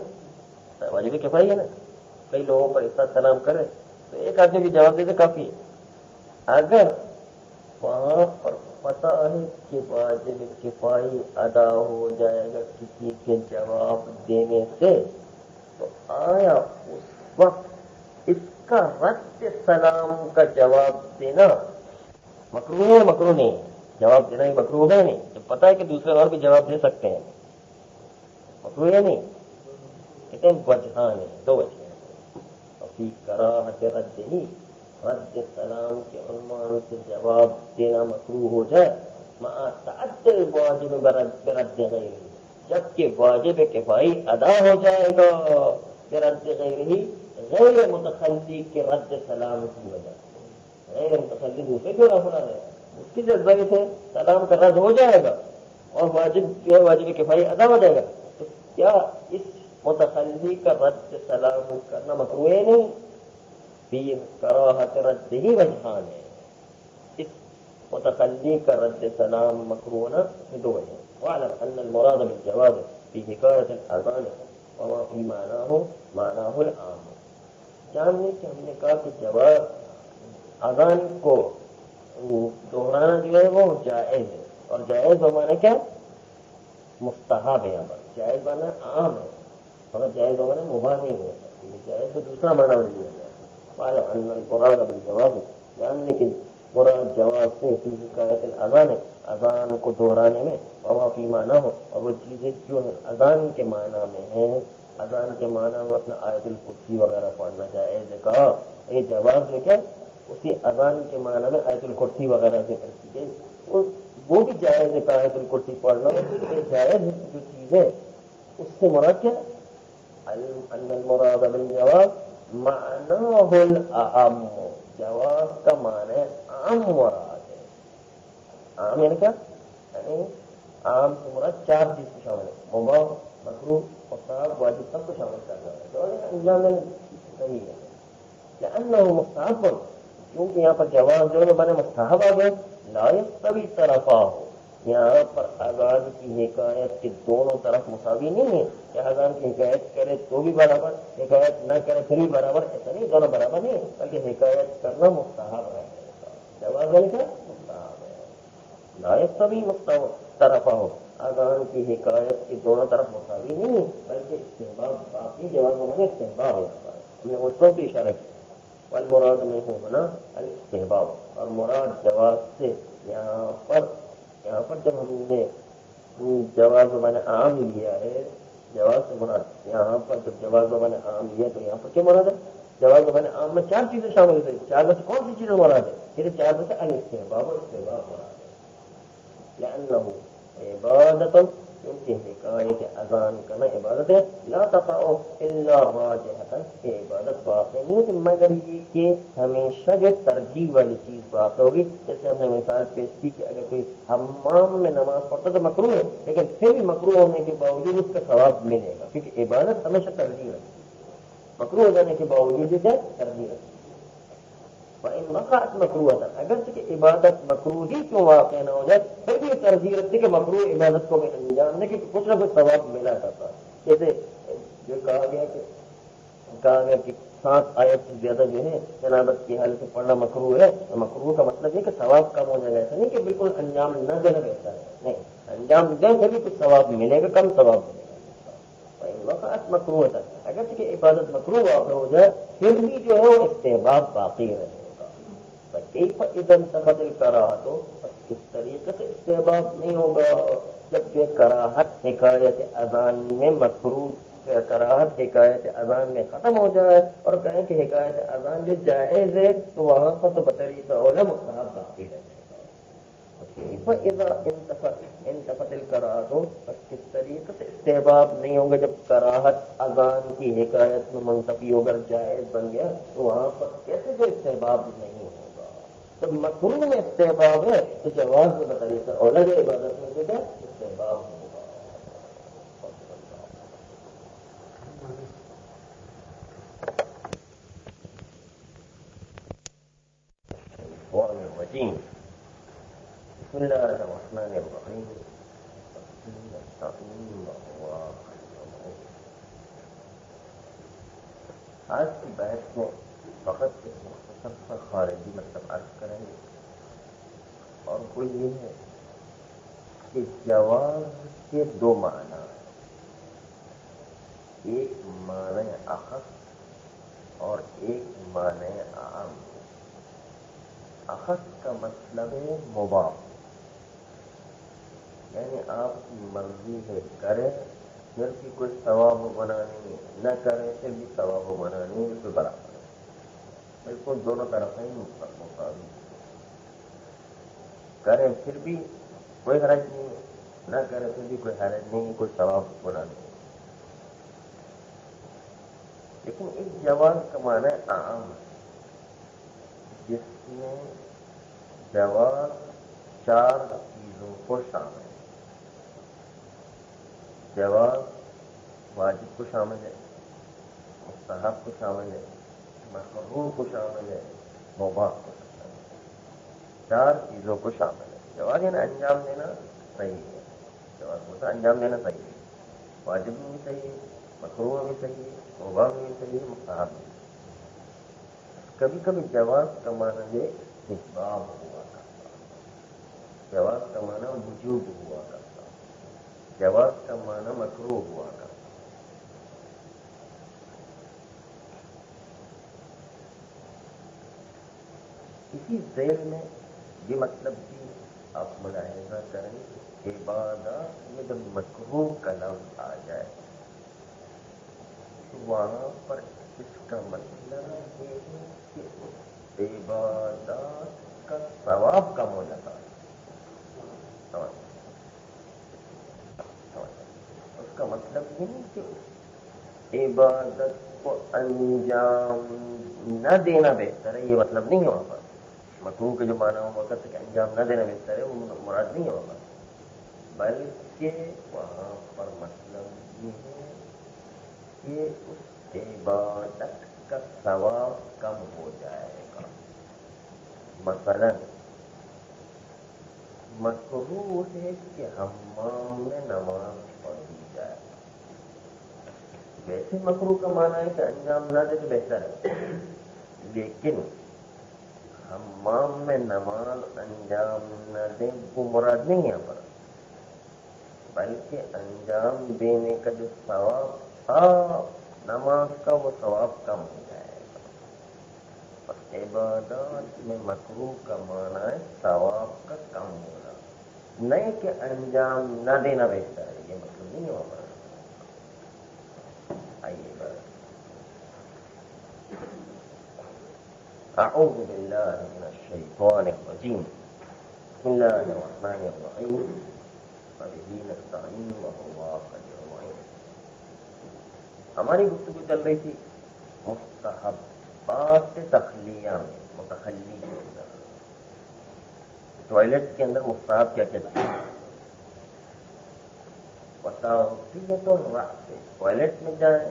واجب کفائی ہے نا. کئی لوگوں پر اس طرح سلام کرے تو ایک آدمی بھی جواب دے کافی ہے. اگر وہاں پر پتہ ہے کہ واجب کفائی ادا ہو جائے گا کسی کے جواب دینے سے، تو آیا اس وقت اس کا رد سلام کا جواب دینا مکروہ ہے؟ مکروہ نہیں ہے. جواب دینا ہی مکروہ ہے نہیں، جب پتہ ہے کہ دوسرے اور بھی جواب دے سکتے ہیں. مکروہ ہے نہیں. کہتے ہیں وجہان ہیں، دو وجہ ہیں. کراہت رد ہی، رد سلام کے عنوان سے جواب دینا مکروہ ہو جائے، مع تعدل واجب برد غیرہ، جبکہ واجب کفائی ادا ہو جائے گا برد غیرہ، غیر متخلی کے رد سلام کی وجہ سے. غیر متخلی دوسرے کیوں نہ ہے، اس کی جذبہ سے سلام کا رد ہو جائے گا اور واجب جو ہے واجب کفائی ادا ہو جائے گا. تو کیا اس متخلی کا رد سلام کرنا مکروہ نہیں؟ بھی کراہت رد ہی وجہان ہے. اس متخلی کا رد سلام مکروہ نہ دو وجہ. واعلم ان المراد بالجواز في حکایت الاذان وما في معناه العام. جاننے کہ ہم نے کہا کہ جواب اذان کو دہرانا جو ہے وہ جائز ہے، اور جائز بمانا کیا؟ مستحب ہے. یہاں پر جائز مانا عام ہے، مگر جائز بمانا مباح نہیں ہے. جائز تو دوسرا مانا بن گیا. ان القرآن بالجواز، جاننے کہ مراد جواز سے فی حکایت الاذان ہے، اذان کو دہرانے میں، وما فی معنی ہو، اور وہ چیزیں جو اذان کے معنی میں ہیں. اذان کے معنی میں اپنا آیت الکرسی وغیرہ پڑھنا جائز ہے. کہا یہ جواز ہے کیا؟ اسی اذان کے معنی میں آیت الکرسی وغیرہ ذکر کی گئی، وہ بھی جائز ہے. آیت الکرسی پڑھنا جائز جو چیز ہے، اس سے مراد کیا؟ ان المراد بالجواز معناہ الاعم، جواز کا معنی عام مراد ہے. عام یعنی کیا؟ یعنی عام سے مراد چار چیز کو شامل ہے، مباح، مکروہ، مستحب، واجب، سب کو شامل کرنا ہے. تو انجام صحیح ہے. لأنه مستحب، کیونکہ یہاں پر جواز جو ہے بنے مستحب آ گئے. لا یستوی طرفاہ، یہاں پر اذان کی حکایت کے دونوں طرف مساوی نہیں ہے کہ اذان کی حکایت کرے تو بھی برابر، حکایت نہ کرے پھر بھی برابر. ایسا نہیں، دونوں برابر نہیں ہے، بلکہ حکایت کرنا مستحب ہے. جواز ہے کیا؟ مستحب ہے. لا یستوی طرفاہ، اذان کی حکایت کے دونوں طرف مساوی نہیں ہے، بلکہ استحباب. باقی جواز ہونے استحباب ہے. ہم نے اس کو بھی اشارہ کیا. والمراد میں ہونا الاستحباب، اور مراد جواز سے یہاں پر جب ہم نے جواز میں نے عام لیا ہے، جواز سے مراد یہاں پر جب جواز میں نے عام لیا تو یہاں پر کیا مراد ہے؟ جواز میں نے عام میں چار چیزیں شامل ہوتی ہیں. چار میں سے کون سی چیزیں مراد ہے؟ صرف چار میں سے الاستحباب اور استحباب مراد ہے. لأنه عبادت، کیونکہ حکایت اذان کرنا عبادت ہے. لا تقع الا راجحۃ، یہ عبادت واقع نہیں ہے مگر یہ کہ ہمیشہ جو ترجیح والی چیز واقع ہوگی. جیسے ہم نے مثال پیش کی کہ اگر کوئی حمام میں نماز پڑھتا تو مکروہ ہے، لیکن پھر بھی مکروہ ہونے کے باوجود اس کا ثواب ملے گا، کیونکہ عبادت ہمیشہ ترجیح رکھتی ہے. مکروہ ہو جانے کے باوجود جو ہے ترجیح رکھتی ہے. فإن وقعت مکروہ، اگرچہ کہ عبادت مکروہی کیوں واقع نہ ہو جائے پھر بھی ترجیح رکھتی کہ مکروہ عبادت کو بھی انجام دے کہ کچھ نہ کچھ ثواب ملا کرتا. جیسے جو کہا گیا کہ 7 آیت سے زیادہ جو ہے جنابت کی حالت سے پڑھنا مکروہ ہے. مکروہ کا مطلب یہ کہ ثواب کم ہو جائے گا. ایسا نہیں کہ بالکل انجام نہ دینا بہتر ہے، نہیں، انجام دیں پھر بھی کچھ ثواب ملے گا، کم ثواب ملے گا. وقعت مکروہ تھا، اگرچہ کہ عبادت مکروہ واقع ہو جائے پھر بھی جو ہے وہ استحباب باقی رہے گا. ادھر تفدل کرا تو اس طریقے سے استحباب نہیں ہوگا جب یہ کراہت حکایت اذان میں مکروہ کراہت حکایت اذان میں ختم ہو جائے اور کہیں کہ حکایت اذان جو جائز ہے تو وہاں پر تو بطریقہ اولا مستحب باقی ہے. انتفت کرا تو کس طریقے سے استحباب نہیں ہوگا جب کراہت اذان کی حکایت میں منتفی ہو کر جائز بن گیا تو وہاں پر کیسے جو استحباب نہیں ہوگا. جب مکروہ میں استحباب ہے تو جواز میں بطریقہ اولا جو عبادت میں جو ہے استحباب ہوگا. الرجيم بسم الله الرحمن الرحيم آج کی بحث میں فقط ایک مختصر سا خارجی مطلب عرض کریں گے اور وہ یہ ہے کہ جواز کے دو معنی ہیں. ایک معنی اخص اور ایک معنی عام. اخذ کا مطلب ہے مباح، یعنی آپ کی مرضی ہے کریں پھر بھی کوئی ثواب و گناہ نہیں، نہ کریں پھر بھی ثواب و گناہ نہیں، بالکل برابر ہے، بالکل دونوں طرف ہیں مقابل. کریں پھر بھی کوئی حرج نہیں، نہ کریں پھر بھی کوئی حرج نہیں، کوئی ثواب و گناہ نہیں. لیکن اس جواز کا معنی عام ہے جس میں جواز چار چیزوں کو شامل ہے. جواز واجب کو شامل ہے، مستحب کو شامل ہے، مکروہ کو شامل ہے، مباح کو شامل ہے. چار چیزوں کو شامل ہے. جواز یعنی انجام دینا صحیح ہے، جواز ہوتا انجام دینا صحیح ہے، واجب بھی صحیح ہے، مکروہ بھی صحیح ہے، مباح بھی صحیح ہے، مستحب بھی. کبھی کبھی جواز کا معنی ہے استحباب ہوا کرتا، جواز کا معنی وجوب ہوا کرتا، جواز کا معنی مکروہ ہوا کرتا. اسی ذیل میں یہ مطلب بھی آپ ملاحظہ کریں کہ عبادات میں جب مکروہ کا لفظ آ جائے تو وہاں پر اس کا مطلب یہ ہے کہ عبادات کا ثواب کم ہو جاتا ہے. اس کا مطلب یہ نہیں کہ عبادت کو انجام نہ دینا بہتر ہے، یہ مطلب نہیں ہے. وہاں پر مکروہ کے جو معنی ہوا کرتے کہ انجام نہ دینا بہتر ہے، وہ مراد نہیں ہے وہاں پر، بلکہ وہاں پر مطلب یہ ہے کہ اس عبادت کا ثواب کم ہو جائے گا. مثلا مکروہ ہے کہ حمام میں نماز پڑھی جائے. ویسے مکروہ کا معنی ہے کہ انجام نہ دے تو بہتر ہے، لیکن حمام میں نماز انجام نہ دیں وہ مراد نہیں ہے یہاں پر، بلکہ انجام دینے کا جو ثواب تھا نماز کا وہ ثواب کم ہو جائے گا. اور عبادات میں مکروہ کا معنی ہے ثواب کا کم ہونا، نہیں کہ انجام نہ دینا بہتر ہے، یہ مطلب نہیں ہوگا. آئیے بات اعوذ باللہ من الشیطان الرجیم بسم اللہ الرحمن الرحیم وبہ نستعین وهو خیر معین. ہماری گفتگو چل رہی تھی مستحبات تخلیہ میں، متخلی کے اندر ٹوائلٹ کے اندر مستحب کیا کہتے ہیں؟ وتغطیۃ الرأس، ٹوائلٹ میں جائیں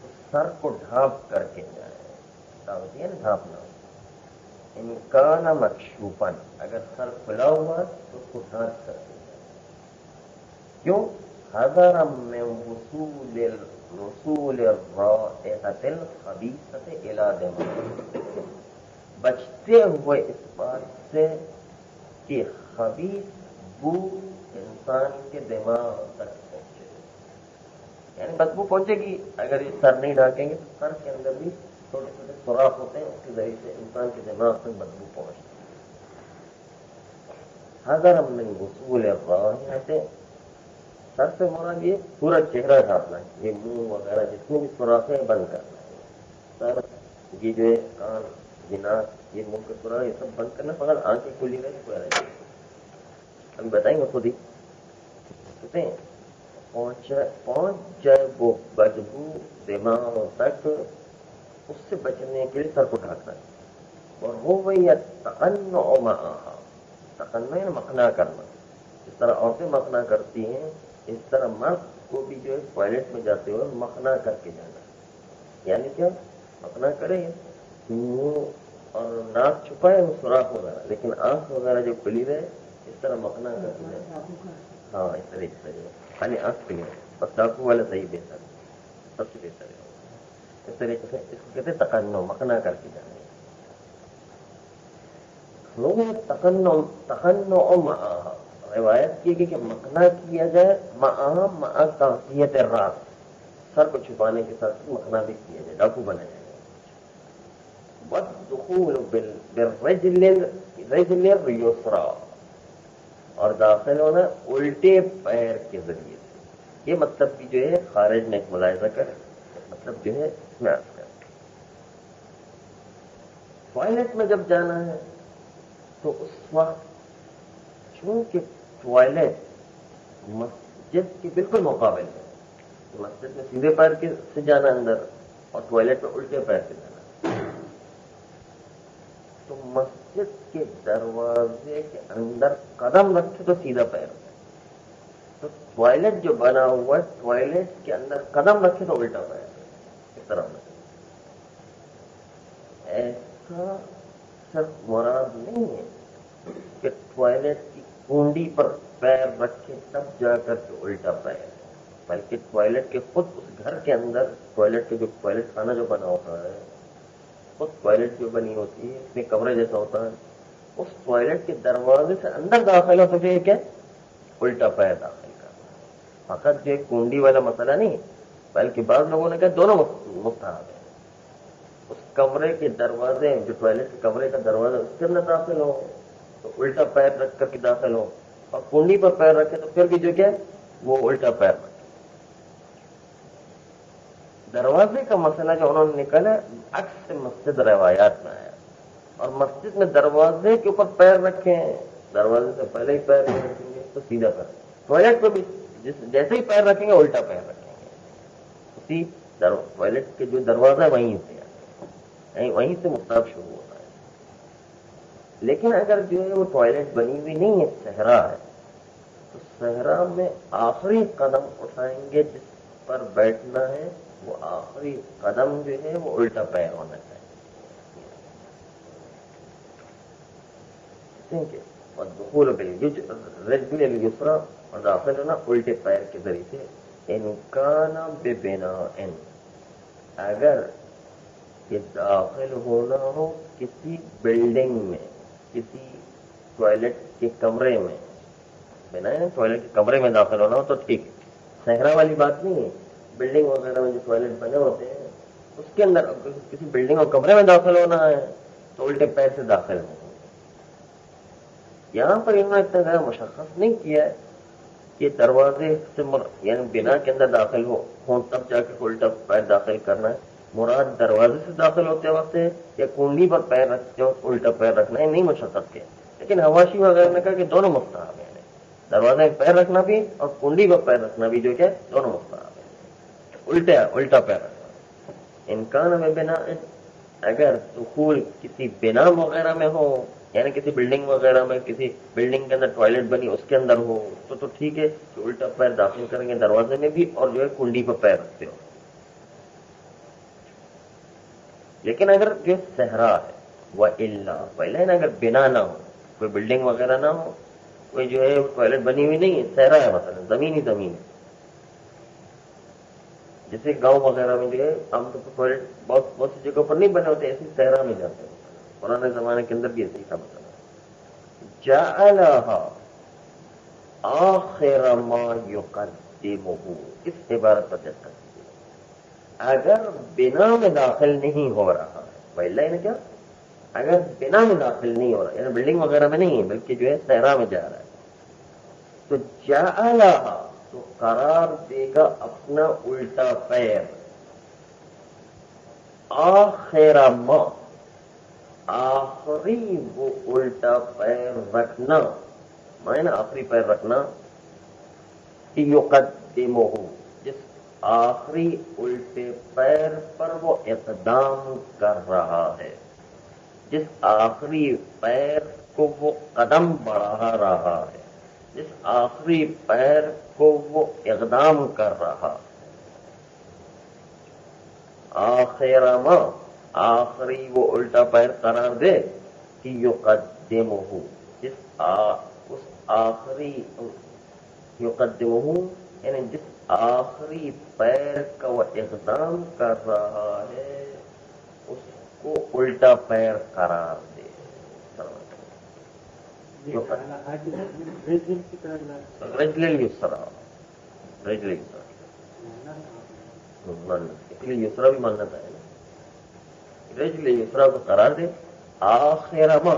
تو سر کو ڈھانپ کر کے جائیں. تغطیہ ہے نا ڈھانپنا. ان کان مکشوفا، اگر سر کھلا ہوا تو اس کو ڈھانپ کر کے جائیں. کیوں؟ حذرا من وصول الرائحۃ الخبیثۃ الی دماغ، بچتے ہوئے اس بات سے کہ خبیث بو انسان کے دماغ تک پہنچے، یعنی بدبو پہنچے گی. اگر یہ سر نہیں ڈھانکیں گے تو سر کے اندر بھی چھوٹے چھوٹے سوراخ ہوتے ہیں، اس کے ذریعے سے انسان کے دماغ تک بدبو پہنچتی ہے۔ حذر من وصول الرائحة، سر سے مراد یہ پورا چہرہ ڈھانپنا ہے، یہ منہ وغیرہ جتنے بھی سوراخ ہیں بند کرنا ہے، سر یہ جو ہے کان جناح یہ منہ کے سوراخ یہ سب بند کرنا، فقط آنکھیں کھلی رہے کوئی رہے، ہم بتائیں گے خود ہی کہتے ہیں پہنچ جائے وہ بدبو دماغ تک، اس سے بچنے کے لیے سر کو ڈھانکنا ہے۔ اور وہ وہی تقنع معها، تقنع مقنع کرنا، جس طرح عورتیں مقنع کرتی ہیں اس طرح مرد کو بھی جو ہے ٹوائلٹ میں جاتے ہوئے مقنع کر کے جانا ہے۔ یعنی کیا مقنع کرے منہ اور ناک چھپائے وہ سوراخ وغیرہ، لیکن آنکھ وغیرہ جو کھلی رہے اس طرح مقنع کر کے جانا۔ ہاں اس طرح خالی آنکھ کھلی رہے، بس ڈاکو والا صحیح بہتر ہے، سب سے بہتر ہے اس طریقے سے، اس کو کہتے ہیں تقنع، مقنع کر کے جانا۔ لوگوں نے تقنع معها روایت کی کہ مقنع کیا جائے معها مع تغطیۃ الراس، سر کو چھپانے کے ساتھ مقنع بھی کیا جائے، ڈاکو بنا جائے۔ والدخول بالرجل اليسرى، اور داخل ہونا الٹے پیر کے ذریعے سے، یہ مطلب بھی جو ہے خارج نے ایک ملاحظہ کر، مطلب جو ہے اس میں عرض کر، ٹوائلٹ میں جب جانا ہے تو اس وقت چونکہ ٹوائلٹ مسجد کے بالکل مقابل ہے، مسجد میں سیدھے پیر سے جانا اندر اور ٹوائلٹ میں الٹے پیر سے جانا، تو مسجد کے دروازے کے اندر قدم رکھے تو سیدھا پیر، تو ٹوائلٹ جو بنا ہوا ہے ٹوائلٹ کے اندر قدم رکھے تو الٹا پیر، اس طرح میں ایسا صرف مراد نہیں ہے کہ ٹوائلٹ کی کنڈی پر پیر رکھے تب جا کر کے الٹا پیر، بلکہ ٹوائلٹ کے خود اس گھر کے اندر ٹوائلٹ کے جو ٹوائلٹ خانہ جو بنا ہوتا ہے، خود ٹوائلٹ جو بنی ہوتی ہے اس میں کمرے جیسا ہوتا ہے، اس ٹوائلٹ کے دروازے سے اندر داخل ہو تو پھر کیا الٹا پیر داخل کرنا، فقط جو کنڈی والا مسئلہ نہیں، بلکہ بعض لوگوں نے کہا دونوں مستحب ہیں، اس کمرے کے دروازے جو ٹوائلٹ کے کمرے کا دروازہ اس کے اندر داخل ہو تو الٹا پیر رکھ کر کے داخل ہو، اور کنڈی پر پیر رکھے تو پھر بھی جو کیا وہ الٹا پیر رکھے۔ دروازے کا مسئلہ جو انہوں نے نکالا عکس مسجد روایات میں آیا، اور مسجد میں دروازے کے اوپر پیر رکھے ہیں، دروازے سے پہلے ہی پیر نہیں رکھیں گے تو سیدھا پیر، ٹوائلٹ پہ بھی جیسے ہی پیر رکھیں گے الٹا پیر رکھیں گے، اسی ٹوائلٹ کے جو دروازہ ہے وہیں سے مستحب شروع ہوتا ہے۔ لیکن اگر جو ہے وہ ٹوائلٹ بنی ہوئی نہیں ہے، صحرا ہے، تو صحرا میں آخری قدم اٹھائیں گے جس پر بیٹھنا ہے، وہ آخری قدم جو ہے وہ الٹا پیر ہونا چاہیے، ٹھیک ہے، اور دخول بالرجل اليسرى، اور داخل ہونا الٹے پیر کے ذریعے سے، ان کان ببناء، اگر یہ داخل ہونا ہو کسی بلڈنگ میں، کسی ٹوائلٹ کے کمرے میں، بنا ہے ٹوائلٹ کے کمرے میں داخل ہونا ہو تو ٹھیک ہے، صحرا والی بات نہیں ہے، بلڈنگ وغیرہ میں جو ٹوائلٹ بنے ہوتے ہیں اس کے اندر کسی بلڈنگ اور کمرے میں داخل ہونا ہے تو الٹے پیر سے داخل ہونا۔ یہاں پر انہوں نے اتنا زیادہ مشخص نہیں کیا ہے کہ دروازے سے یعنی بنا کے اندر داخل ہو تب جا کے الٹا پیر داخل کرنا ہے، مراد دروازے سے داخل ہوتے وقت ہے یا کنڈی پر پیر رکھتے وقت الٹا پیر رکھنا ہے، نہیں مشخص کیا، لیکن حواشی وغیرہ نے کہا کہ دونوں مستحب ہیں، دروازے میں پیر رکھنا بھی اور کنڈی پر پیر رکھنا بھی جو کہ دونوں مستحب ہیں، الٹا پیر رکھنا۔ امکان میں بنا، اگر دخول کسی بنا وغیرہ میں ہو، یعنی کسی بلڈنگ وغیرہ میں، کسی بلڈنگ کے اندر ٹوائلٹ بنی اس کے اندر ہو تو ٹھیک ہے کہ الٹا پیر داخل کریں گے دروازے میں بھی اور جو ہے کنڈی پر پیر رکھتے ہو، لیکن اگر جو صحرا ہے وَإِلَّا، پہلے نا اگر بنا نہ ہو، کوئی بلڈنگ وغیرہ نہ ہو، کوئی جو ہے ٹوائلٹ بنی ہوئی نہیں ہے، صحرا ہے، مثلا زمین ہی زمین ہے، جیسے گاؤں وغیرہ میں جو ہے عام طور پر ٹوائلٹ بہت سی جگہوں پر نہیں بنے ہوتے، ایسی صحرا میں جاتے ہیں، پرانے زمانے کے اندر بھی ایسے ہی تھا، مثلا جعلها آخر ما يقدمه، اس عبارت پر چرچا کیجیے، اگر بنا میں داخل نہیں ہو رہا ہے، ویلا ہے نا کیا، اگر بنا میں داخل نہیں ہو رہا یعنی بلڈنگ وغیرہ میں نہیں ہے بلکہ جو ہے صحرا میں جا رہا ہے، تو جعلہا تو قرار دے گا اپنا الٹا پیر، آخر ما آخری وہ الٹا پیر رکھنا، معنی آخری پیر رکھنا، یقدمہ جس آخری الٹے پیر پر وہ اقدام کر رہا ہے، جس آخری پیر کو وہ قدم بڑھا رہا ہے، جس آخری پیر کو وہ اقدام کر رہا ہے، آخر ما آخری وہ الٹا پیر قرار دے کہ یقدمہ جس اس آخری یقدمہ یعنی جس آخری پیر کا وہ اقدام کر رہا ہے اس کو الٹا پیر قرار دے۔ رجل اليسرى، رجل اليسرى اس لیے یسرا بھی ماننا ہے نا، رجل یسرا کو قرار دے، آخر ما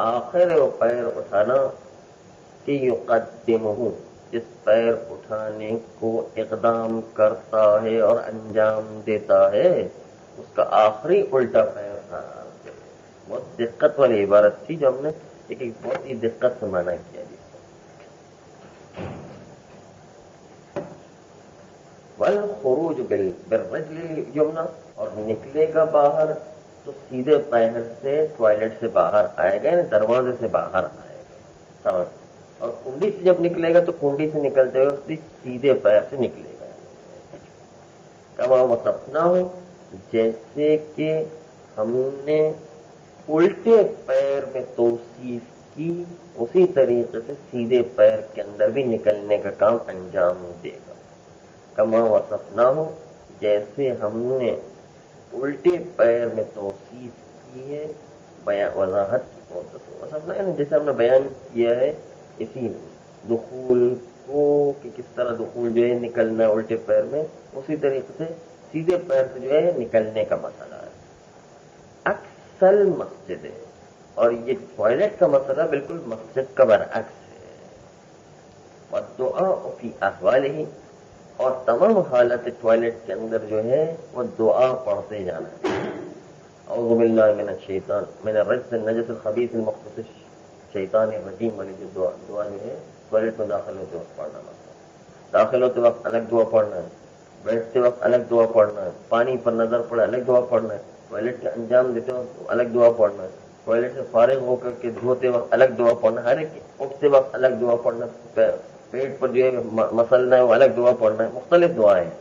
آخر وہ پیر اٹھانا کہ یقدمہ جس پیر اٹھانے کو اقدام کرتا ہے اور انجام دیتا ہے اس کا آخری الٹا پیر قرار دے۔ بہت دقت والی عبارت تھی جو ہم نے ایک بہت ہی دقت سے مانا کیا جی۔ والخروج بالرجل الیمنی اور نکلے گا باہر تو سیدھے پیر سے ٹوائلٹ سے باہر آئے گا یعنی دروازے سے باہر آئے گا، اور کنڈی سے جب نکلے گا تو کنڈی سے نکلتے ہوئے سیدھے پیر سے نکلے گا، کما وصفنا ہو جیسے کہ ہم نے الٹے پیر میں توصیف کی اسی طریقے سے سیدھے پیر کے اندر بھی نکلنے کا کام انجام دے گا۔ کما وصفنا ہو جیسے ہم نے الٹے پیر میں توصیف کی ہے، وضاحت وصفنا یعنی جیسے ہم نے بیان کیا ہے اسی دخول کو کہ کس طرح دخول جو ہے نکلنا الٹے پیر میں، اسی طریقے سے سیدھے پیر سے جو ہے نکلنے کا مسئلہ ہے۔ اکثر مسجد ہے اور یہ ٹوائلٹ کا مسئلہ بالکل مسجد کا برعکس ہے، والدعاء فی احوالہ اور تمام حالت ٹوائلٹ کے اندر جو ہے وہ دعا پڑھتے جانا ہے۔ اعوذ باللہ من الشیطان من الرجس النجس الخبیث المخبث الشیطان الرجیم والی جو دعا جو ہے ٹوائلٹ میں داخل ہوتے وقت پڑھنا ہے، داخل ہوتے وقت الگ دعا پڑھنا ہے، بیٹھتے وقت الگ دعا پڑھنا ہے، پانی پر نظر پڑے الگ دعا پڑھنا ہے، ٹوائلٹ کے انجام دیتے وقت الگ دعا پڑھنا ہے، ٹوائلٹ سے فارغ ہو کر کے دھوتے وقت الگ دعا پڑھنا ہے، ہر ایک اٹھتے وقت الگ دعا پڑھنا ہے، پیٹ پر جو ہے مسلنا ہے وہ الگ دعا پڑھنا ہے، مختلف دعائیں ہیں۔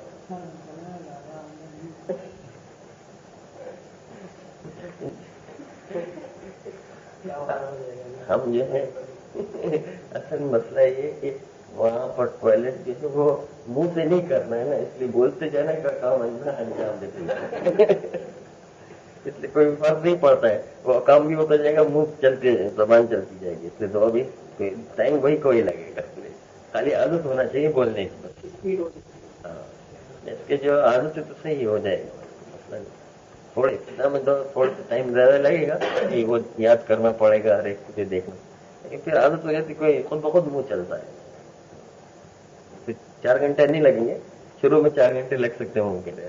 ہم جو ہے اصل مسئلہ یہ کہ وہاں پر ٹوائلٹ جو ہے وہ منہ سے نہیں کرنا ہے نا، اس لیے بولتے جانے کا کام انجام دیتے جانا، اس لیے کوئی فرق نہیں پڑتا ہے، وہ کام بھی ہوتا جائے گا، منہ چلتے زبان چلتی جائے گی، اس لیے دعا بھی ٹائم وہی کوئی لگے گا، خالی عادت ہونا چاہیے بولنے کی، ہاں اس کے جو عادت ہے تو صحیح ہو جائے گا، تھوڑے ابتدا میں تھوڑا سا ٹائم زیادہ لگے گا کہ وہ یاد کرنا پڑے گا ہر ایک کو دیکھنا، لیکن پھر عادت ہو جاتی کوئی خود بخود منہ چلتا ہے، پھر 4 گھنٹے نہیں لگیں گے، شروع میں 4 گھنٹے لگ سکتے ہیں ممکن ہے،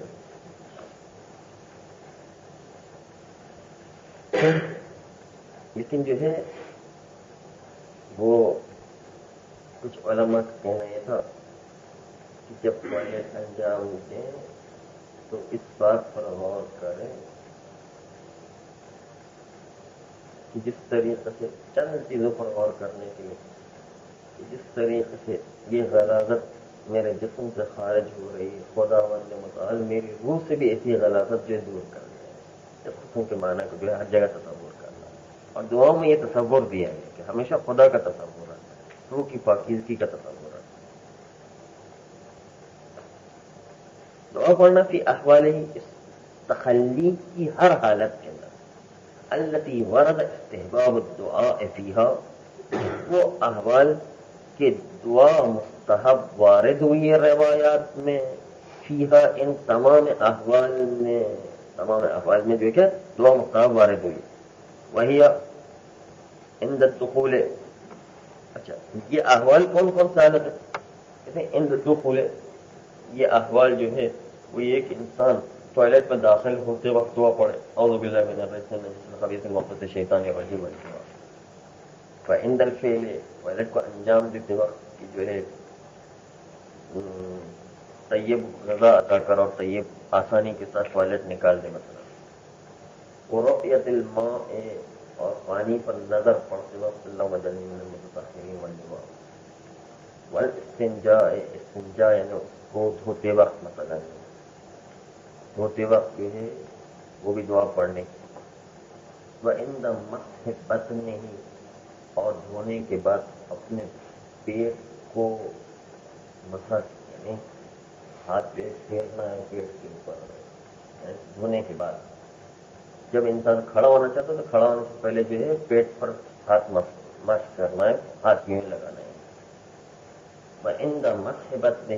لیکن جو ہے وہ کچھ علماء کا کہنا یہ تھا کہ جب ٹوائلٹ انجام دیں تو اس بات پر غور کریں کہ جس طریقے سے چند چیزوں پر غور کرنے کے لیے کہ جس طریقے سے یہ غلاظت میرے جسم سے خارج ہو رہی ہے، خداوند متعال میری روح سے بھی ایسی غلاظت جو دور کرنا ہے، اس قسم کے معنی کو جو ہے ہر جگہ تصور کرنا ہے، اور دعاؤں میں یہ تصور دیا ہے کہ ہمیشہ خدا کا تصور رہتا ہے، روح کی پاکیزگی کا تصور رہتا ہے۔ دعا پڑھنا فی احوالہ اس تخلی کی ہر حالت کے اندر، التی ورد استحباب الدعاء فیہا وہ احوال کے دعا مستحب وارد ہوئی ہے روایات میں، فیہا ان تمام احوال میں جو ہے کہ دعا مستحب وارد ہوئی. وہی عند الدخول. اچھا یہ احوال کون کون سے حالت ہے؟ کہتے ہیں عند الدخول یہ احوال جو ہے وہ یہ کہ انسان ٹوائلٹ میں داخل ہوتے وقت دعا پڑھے اعوذ باللہ من الخبیث من الشیطان الرجیم. فعند الفعل ٹوائلٹ کو انجام دیتے وقت کہ جو ہے طیب غذا عطا کر اور طیب آسانی کے ساتھ ٹوائلٹ نکال دے مثلا. ورؤیت الماء اور پانی پر نظر پڑتے وقت اللہ جل من المتطہرین والنواء. والاستنجاء استنجاء یعنی اس کو دھوتے وقت مثلا دھوتے وقت جو ہے وہ بھی دعا پڑھنے کی. وعند مسح بطنہ اور دھونے کے بعد اپنے پیٹ کو مسح یعنی ہاتھ پہ پھیرنا ہے پیٹ کے اوپر دھونے کے بعد. جب انسان کھڑا ہونا چاہتا ہے تو کھڑا ہونے سے پہلے جو ہے پیٹ پر ہاتھ مشق کرنا ہے ہاتھ یوں لگانا ہے. وعند مسح بطنہ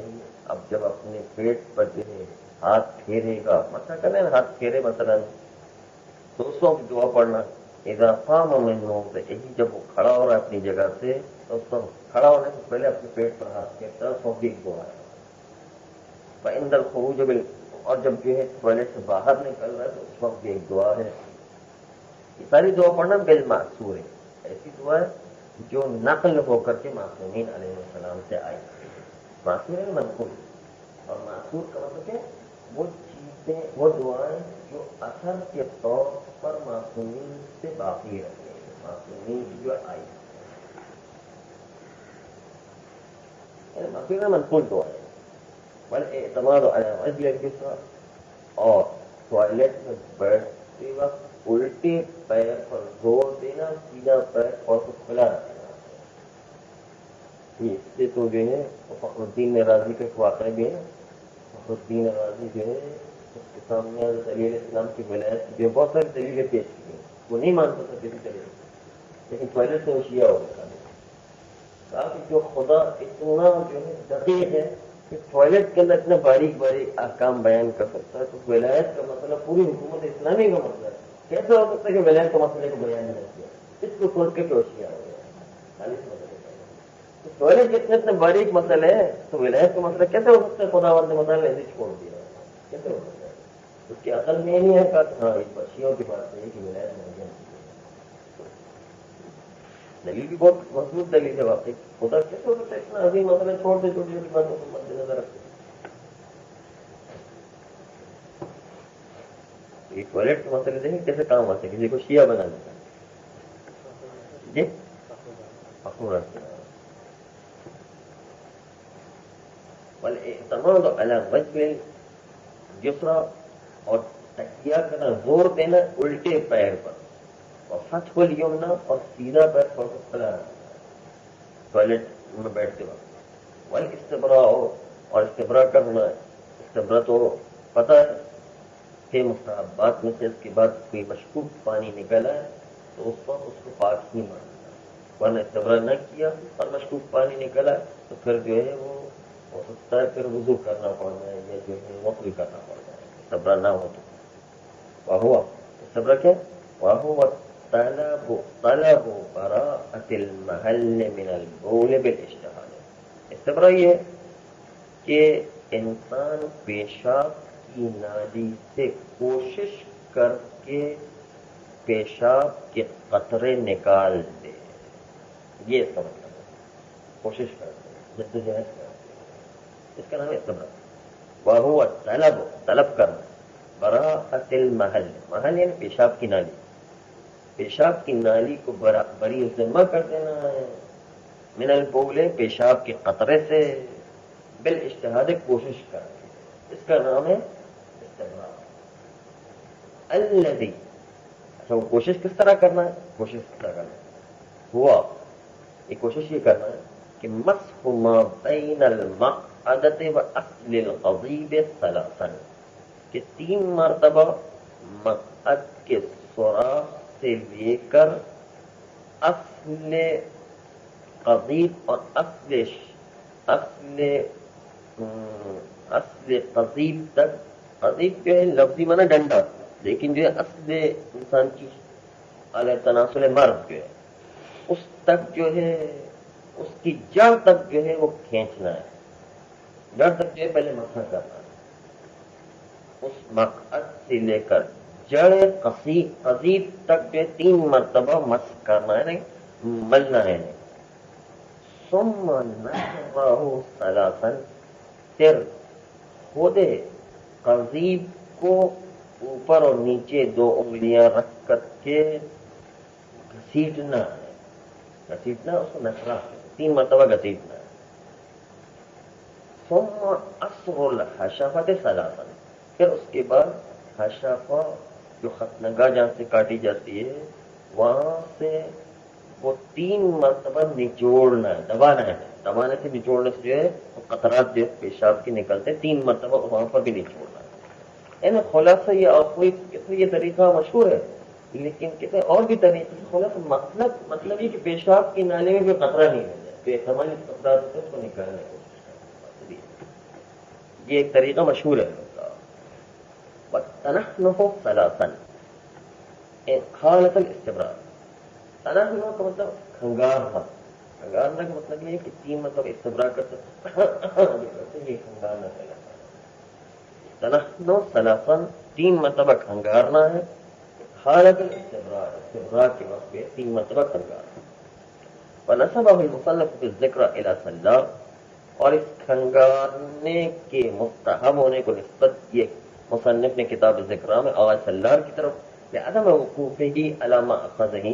اب جب اپنے پیٹ پر جو ہے ہاتھ پھیرے گا مسح کرنا ہے ہاتھ پھیرے مثلا تو اس وقت دعا پڑھنا. اذا قام من موضعہ جب وہ کھڑا ہو رہا ہے اپنی جگہ سے تو اس وقت کھڑا ہونے سے پہلے اپنے پیٹ پر ہاتھ پھیرتا ہے اس وقت بھی ایک دعا ہے. وعند الخروج اور جب جو ہے ٹوائلٹ سے باہر نکل رہا ہے تو اس وقت بھی ایک دعا ہے. یہ ساری دعا پڑھنا بالمعصور ہے. ایسی دعا ہے جو نقل ہو کر کے معصومین علیہ السلام سے آئی. معصور ہے منقول اور معصور کا مطلب ہے وہ چیزیں وہ دعائیں جو اثر کے طور پر معصومین سے باقی رہتے ہیں معصومین کی جو آئی معصور ہے منقول دعا ہے. والاعتماد علی عزل الجسر اور ٹوائلٹ میں بیٹھتے وقت الٹے پیر پر زور دینا سیدھا پیر اور کو کھلا رکھنا. اس سے تو جو ہے فخر الدین رازی کا ایک واقعہ بھی ہے. فخر الدین رازی جو ہے اس کے سامنے علیہ السلام کی ولایت کی جو بہت ساری دلیلیں پیش کی ہیں وہ نہیں مانتا تھا کسی طریقے لیکن ٹوائلٹ سے وہ شیعہ ہو گیا. کہا کہ جو خدا اتنا جو ہے دقیق ہے کہ ٹوائلٹ کے اندر اتنے باریک باریک احکام بیان کر سکتا ہے تو ولایت کا مسئلہ پوری حکومت اسلامی کا مسئلہ ہے کیسے ہو سکتا ہے کہ ولایت کا مسئلے کو بیان نہیں کیا. اس کو سوچ کے کیا ہو گیا ٹوائلٹ کے اتنے باریک مسئلے ہے تو ولایت کا مسئلہ کیسے ہو سکتا ہے خدا نے مسئلہ ایسے چھوڑ دیا کیسے ہو سکتا ہے. اس کی عقل میں نہیں ہے کہ ہاں اس بچیوں کی بات ہے کہ ولایت نہیں. دلیل بھی بہت مضبوط دلیل ہے واقعی خدا کیسے ہو سکتا ہے اتنا عظیم مسئلہ چھوڑ دے چھوٹی چھوٹی باتوں کو مد نظر رکھتے. یہ ٹوائلٹ کے مسئلے دیکھیں کیسے کام آتے کسی کو شیعہ بنا دیتا جی والاعتماد علی وجه الجسرا اور تکیہ کرنا زور دینا الٹے پیر پر اور فتح الیمنا اور سیدھا پیر پر کھلا رکھنا ٹوائلٹ میں بیٹھتے وقت. والاستبراء اور استبراء کرنا استبراء تو پتہ ہے کہ مستحبات میں سے اس کے بعد کوئی مشکوک پانی نکلا ہے تو اس وقت اس کو پاک نہیں ماننا. ورنہ استبراء نہ کیا اور مشکوک پانی نکلا تو پھر جو ہے وہ ہو سکتا ہے پھر وضو کرنا پڑ جائے یا جو ہے غسل کرنا پڑ جائے استبراء نہ ہو تو. وہو استبراء کیا وہو طلب براءۃ المحل من البول بالاجتہاد. استبراء یہ ہے کہ انسان پیشاب کی نالی سے کوشش کر کے پیشاب کے قطرے نکال دے. یہ اس کا مطلب ہے کوشش کرتے جدوجہد کرتے اس کا نام ہے استبراء. وہو طلب کرنا براءۃ المحل محل یعنی پیشاب کی نالی پیشاب کی نالی کو بری ذمہ کر دینا ہے من البول پیشاب کے قطرے سے بالاجتہاد کوشش کر کے اس کا نام ہے استبراء. الذی اچھا وہ کوشش کس طرح کرنا ہے کوشش کس طرح کرنا ہے ہوا یہ کوشش یہ کرنا ہے کہ مسح ما بین المقعدۃ واصل القضیب ثلاثا کہ 3 مرتبہ مقعد کے سوراخ سے لے کر اصل قضیب اور اصل اصل قصیب تک، قصیب جو ہے لفظی معنی ڈنڈا، لیکن جو ہے اصل انسان کی اعلی تناسل مرد جو ہے اس تک جو ہے، اس کی جڑ تک جو ہے وہ کھینچنا ہے، جڑ تک جو ہے پہلے مسح کرنا ہے، اس مقعد سے لے کر جڑ قصیب تک جو ہے 3 مرتبہ مسح کرنا ہے، نہیں ملنا ہے، نہیں ثم نحوه ثلاثا، پھر خود قضیب کو اوپر اور نیچے 2 انگلیاں رکھ کر کے گھسیٹنا ہے، گھسیٹنا اس کو نشرہ 3 مرتبہ گھسیٹنا ہے. ثم اصر الحشفۃ ثلاثا، پھر اس کے بعد حشفہ جو ختنگاہ جہاں سے کاٹی جاتی ہے وہاں سے وہ 3 مرتبہ نچوڑنا ہے، دبانا ہے، دبانے سے نچوڑنے سے جو ہے وہ قطرات جو پیشاب کے نکلتے ہیں 3 مرتبہ وہاں پر بھی نچوڑنا ہے. یعنی خلاصہ یہ آپ کو یہ طریقہ مشہور ہے، لیکن کتنے اور بھی طریقے سے خلاصہ مطلب یہ کہ پیشاب کی نالے میں کوئی قطرہ نہیں ہے، بے احتمالی قطرات ہوتے ہیں اس کو نکالنے کی کوشش کرنا، یہ ایک طریقہ مشہور ہے. وَتَنَحْنُهُ ثَلَاثًا، حالت الاستبراء. تنحنہ کا مطلب کھنگارنا، کھنگارنا کا مطلب یہ ہے کہ 3 مرتبہ استبراء کرتے یہ کھنگارنا کہلاتا ہے. تنحنہ ثلاثاً، 3 مرتبہ کھنگارنا ہے، حالت الاستبراء، استبراء کے وقت پہ 3 مرتبہ کھنگارنا. وَنَسَبَهُ الْمُصَنِّفُ بِالذِّكْرِ إِلَى سَلَّارٍ، اور اس کھنگارنے کے مستحب ہونے کو نسبت یہ مصنف نے کتاب ذکرہ میں آواز سلار کی طرف، لعدم وقوفہ علی ما اخذہ،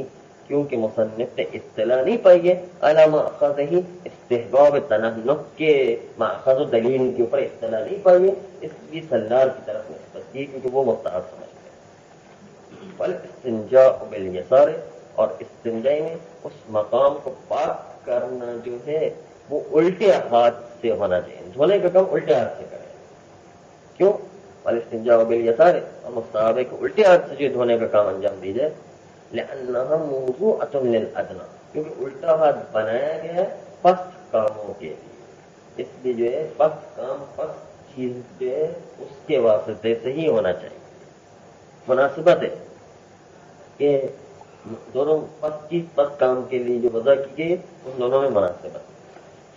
کیونکہ مصنف نے اطلاع نہیں پائی ہے علی ما اخذہ، استحباب تنحنہ کے ماخذ و دلیل کے اوپر اطلاع نہیں پائی ہے، اس لیے سلار کی طرف نسبت کی کیونکہ وہ مستحب سمجھتے ہیں. والاستنجاء بالیسار، اور استنجاء میں اس مقام کو پاک کرنا جو ہے وہ الٹے ہاتھ سے ہونا چاہیے، دھونے کا کام الٹے ہاتھ سے کریں. کیوں؟ والاستنجاء بالیسار، اور مستحب ہے کہ الٹے ہاتھ سے جو دھونے کا کام انجام دی جائے. لأنها موضوعة للأدنى، کیونکہ الٹا ہاتھ بنایا گیا ہے پست کاموں کے لیے، اس لیے جو ہے پست کام پست چیز جو ہے اس کے واسطے سے ہی ہونا چاہیے. مناسبت ہے کہ دونوں پست چیز پست کام کے لیے جو وضع کی گئی ان دونوں میں مناسبت ہے.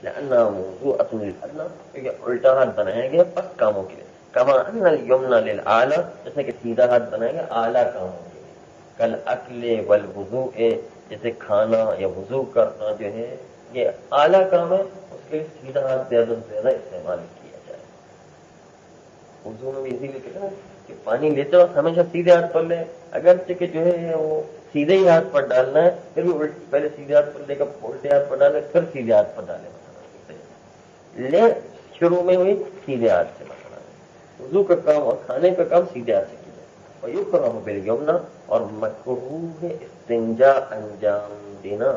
لأنها موضوعة للأدنى، کیونکہ الٹا ہاتھ بنایا گیا پست کاموں کے لیے. کما ان الیمنى للأعلى، جیسے کہ سیدھا ہاتھ بنایا گیا اعلیٰ کاموں کے لیے. کل اکل والوضوء، جیسے کھانا یا وضو کرنا جو ہے یہ اعلیٰ کام ہے، اس کے لیے سیدھا ہاتھ زیادہ سے زیادہ استعمال کیا جائے. وضو میں بھی اسی لیے کہتے ہیں کہ پانی لیتے وقت ہمیشہ سیدھے ہاتھ پر لیں، اگرچہ کہ جو ہے وہ سیدھے ہی ہاتھ پر ڈالنا ہے، پھر بھی پہلے سیدھے ہاتھ پر لے کر الٹے ہاتھ پر ڈالیں پھر سیدھے ہاتھ پر ڈالیں، لے شروع میں ہوئی سیدھے ہاتھ سے بنانا ہے. وضو کا کام اور کھانے کا کام سیدھے ہاتھ سے کیا جائے. وَيُكْرَهُ بِالْيُمْنَى، اور مکروہ ہے استنجا انجام دینا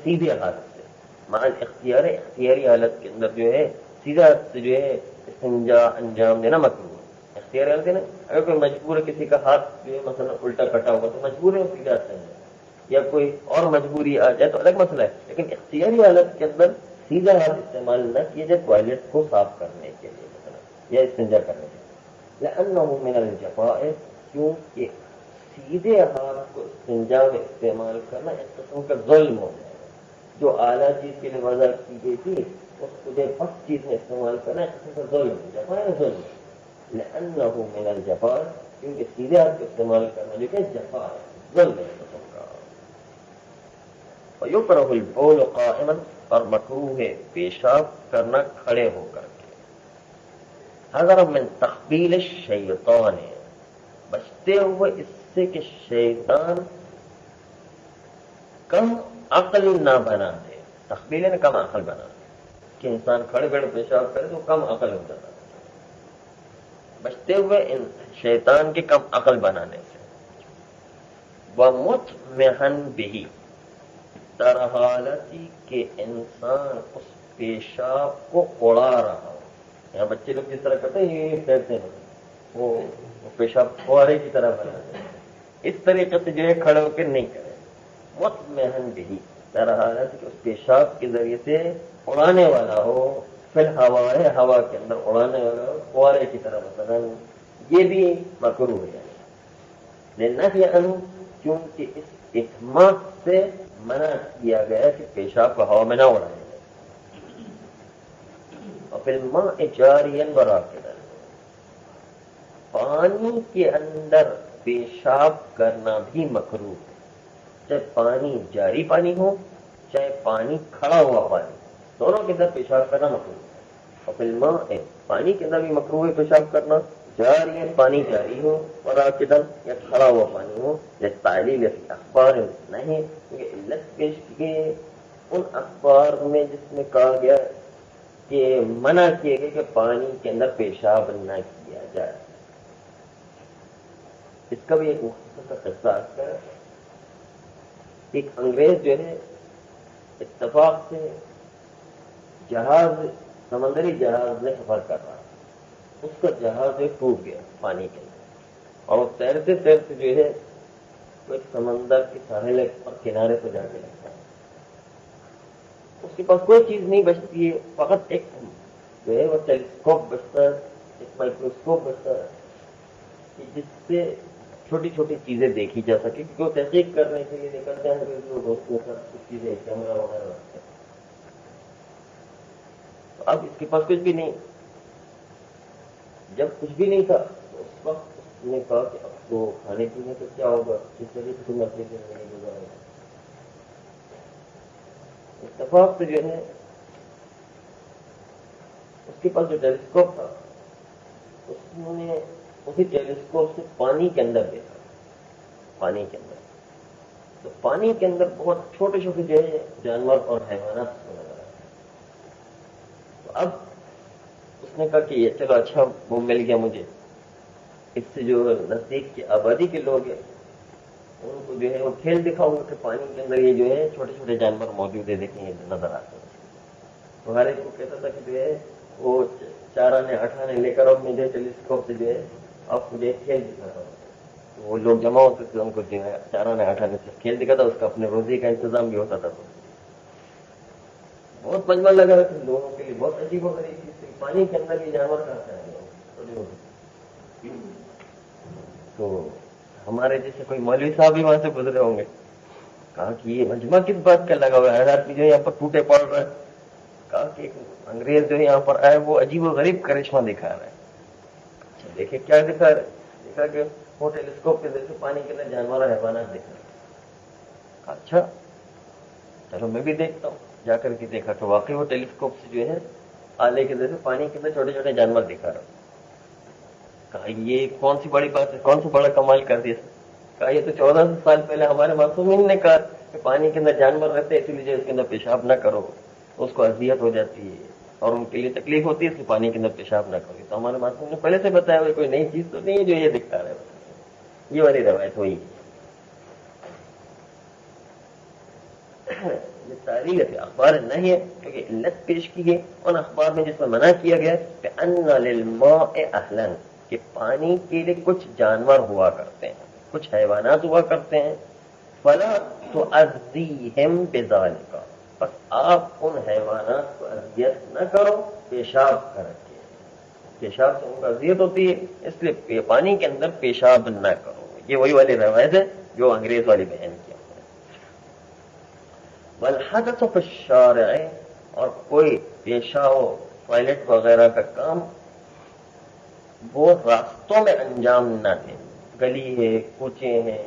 سیدھے ہاتھ سے، مع الاختیار، اختیاری حالت کے اندر جو ہے سیدھے ہاتھ سے جو ہے استنجا انجام دینا مکروہ ہے. اختیاری حالت ہے نا، اگر کوئی مجبور ہے کسی کا ہاتھ جو ہے مثلا الٹا کٹا ہوگا تو مجبور ہے سیدھے ہاتھ سے انجام، یا کوئی اور مجبوری آ جائے تو الگ مسئلہ ہے، لیکن اختیاری حالت کے اندر سیدھا ہاتھ استعمال نہ کیا جائے ٹوائلٹ کو صاف کرنے کے لیے مثلا یا استنجا کرنے کے لیے. لأنه من الجفاء، کیونکہ سیدھے ہاتھ کو استنجا میں استعمال کرنا ایک قسم کا ظلم ہو جائے گا. جو اعلیٰ چیز کے لیے وضع کی گئی تھی اس کو جو پست چیز میں استعمال کرنا ایک قسم کا ظلم، جفا ہے ظلم. لأنه من الجفاء، کیونکہ سیدھے ہاتھ کو استعمال کرنا جو کہ جفا ہے، ظلم ہے قسم کا. ويكره البول قائما، اور مکروہ ہے پیشاب کرنا کھڑے ہو کر کے. حذر من تخبیل الشیطان، بچتے ہوئے اس سے کہ شیطان کم عقل نہ بنا دے. تخبیل نے کم عقل بنا دے کہ انسان کھڑے کھڑے پیشاب کرے تو کم عقل ہو جاتا ہے. بچتے ہوئے شیطان کے کم عقل بنانے سے. وَمُطْمِحًا بِهِ، در حالتی کہ انسان اس پیشاب کو اڑا رہا ہو. یہاں بچے لوگ جس طرح کرتے ہیں یہ پھیرتے ہیں، وہ پیشاب فوارے کی طرح بناتے ہیں، اس طریقے سے جو ہے کھڑے ہو کے نہیں کرے. مطمئن بہی، در حالت کہ اس پیشاب کے ذریعے سے اڑانے والا ہو، پھر ہوا ہے، ہوا کے اندر اڑانے والا فوارے کی طرح مثلا یہ بھی مکروہ ہے لنفی عنہ، کیونکہ اس اطماع سے منع کیا گیا کہ پیشاب کو ہوا میں نہ اڑائیں. اور پھر الماء جاریا وراکدا، پانی کے اندر پیشاب کرنا بھی مکروہ ہے، چاہے پانی جاری پانی ہو چاہے پانی کھڑا ہوا پانی، دونوں کے اندر پیشاب کرنا مکروہ ہے. اور پھر الماء، پانی کے اندر بھی مکروہ ہے پیشاب کرنا، جاری پانی جاری ہو اور راکدا یا کھڑا ہوا پانی ہو. تعلیل فی اخبار نہیں، کیونکہ علت پیش کی ان اخبار میں جس میں کہا گیا کہ منع کیے گئے کہ پانی کے اندر پیشاب نہ کیا جائے. اس کا بھی ایک مختصر قصہ ہے. ایک انگریز جو ہے اتفاق سے جہاز، سمندری جہاز میں سفر کر رہا، اس کا جہاز ٹوٹ گیا پانی کے اندر، اور وہ تیرتے تیرتے جو ہے کوئی سمندر کے ساحل پر کنارے پہ جا کے لگتا ہے. اس کے پاس کوئی چیز نہیں بچتی ہے، فقط ایک جو ہے وہ ٹیلیسکوپ بچتا ہے، ایک مائکروسکوپ بچتا ہے کہ جس سے چھوٹی چھوٹی چیزیں دیکھی جا سکے، کیونکہ وہ تحقیق کرنے کے لیے نکلتے ہیں کہ دوستوں کا کچھ چیزیں کیمرہ وغیرہ رکھتے ہیں. تو اب اس کے پاس کچھ بھی نہیں. جب کچھ بھی نہیں تھا تو اس وقت اس نے کہا کہ اب تو کھانے پینے کا کیا ہوگا، کس طریقے سے اپنی زندگی گزارے گا. اتفاق سے جو ہے اس کے پاس جو ٹیلیسکوپ تھا، اس نے اسی ٹیلیسکوپ سے پانی کے اندر دیکھا. پانی کے اندر تو پانی کے اندر بہت چھوٹے چھوٹے جو ہے جانور اور حیوانات کو نظر آئے. تو اب اس نے کہا کہ یہ چلو اچھا وہ مل گیا مجھے. اس سے جو نزدیک کی آبادی کے لوگ ہیں ان کو جو ہے وہ کھیل دکھاؤں گا کہ پانی کے اندر یہ جو ہے چھوٹے چھوٹے جانور موجود ہے، دیکھیں یہ نظر آتے ہیں. تو ہر ایک کو کہتا تھا کہ جو ہے وہ چارانے اٹھانے لے کر اب مجھے ٹیلیسکوپ سے جو ہے اب مجھے کھیل دکھاتا ہوں. وہ لوگ جمع ہوتے تھے، ان کو جو ہے چارانے اٹھانے سے کھیل دکھاتا، اس کا اپنے روزی کا انتظام بھی ہوتا تھا. بہت مجمع لگا رہا تھا لوگوں کے لیے، بہت عجیب و غریب چیز تھی. پانی کے اندر یہ جانور کہاں ہے. تو ہمارے جیسے کوئی مولوی صاحب بھی وہاں سے گزرے ہوں گے، کہا کہ یہ مجمع کس بات کا لگا ہوا ہے، ہر آدمی جو ہے یہاں پر ٹوٹے پڑ رہا ہے. کہا کہ ایک انگریز جو یہاں پر آئے وہ عجیب و غریب کرشمہ دکھا رہا ہے. اچھا دیکھیں کیا دکھا رہے. دیکھا کہ وہ ٹیلیسکوپ کے ذریعے پانی کے اندر جانور اور حیوانات دکھا رہے. اچھا چلو میں بھی دیکھتا ہوں. جا کر کے دیکھا تو واقعی وہ ٹیلیسکوپ سے جو ہے آلے کے ذریعے پانی کے اندر چھوٹے چھوٹے جانور دکھا رہا. کہا یہ کون سی بڑی بات ہے، کون سا بڑا کمال کر دیا. کہا یہ تو 1400 سال پہلے ہمارے معصومین نے کہا کہ پانی کے اندر جانور رہتے ہیں، اسی لیے اس کے اندر پیشاب نہ کرو، اس کو اذیت ہو جاتی ہے اور ان کے لیے تکلیف ہوتی ہے، اس لیے پانی کے اندر پیشاب نہ کرو. تو ہمارے معصومین نے پہلے سے بتایا ہوئے، کوئی نئی چیز تو نہیں ہے جو یہ دکھا رہے. یہ والی روایت ہوئی. یہ تاریخ ہے، اخبار نہیں ہے، کیونکہ علت پیش کی گئی ان اخبار میں جس میں منع کیا گیا کہ ان للماء اہلا، کہ پانی کے لیے کچھ جانور ہوا کرتے ہیں، کچھ حیوانات ہوا کرتے ہیں. فلا تؤذیہم بذالک، بس آپ ان حیوانات کو اذیت نہ کرو پیشاب کر کے. پیشاب سے ان کو اذیت ہوتی ہے، اس لیے پانی کے اندر پیشاب نہ کرو. یہ وہی والی روایت ہے جو انگریز والی بیان کیا. والحدث فی الشارع، اور کوئی پیشاب ٹوائلٹ وغیرہ کا کام وہ راستوں میں انجام نہ دے. گلی ہے، کوچے ہیں،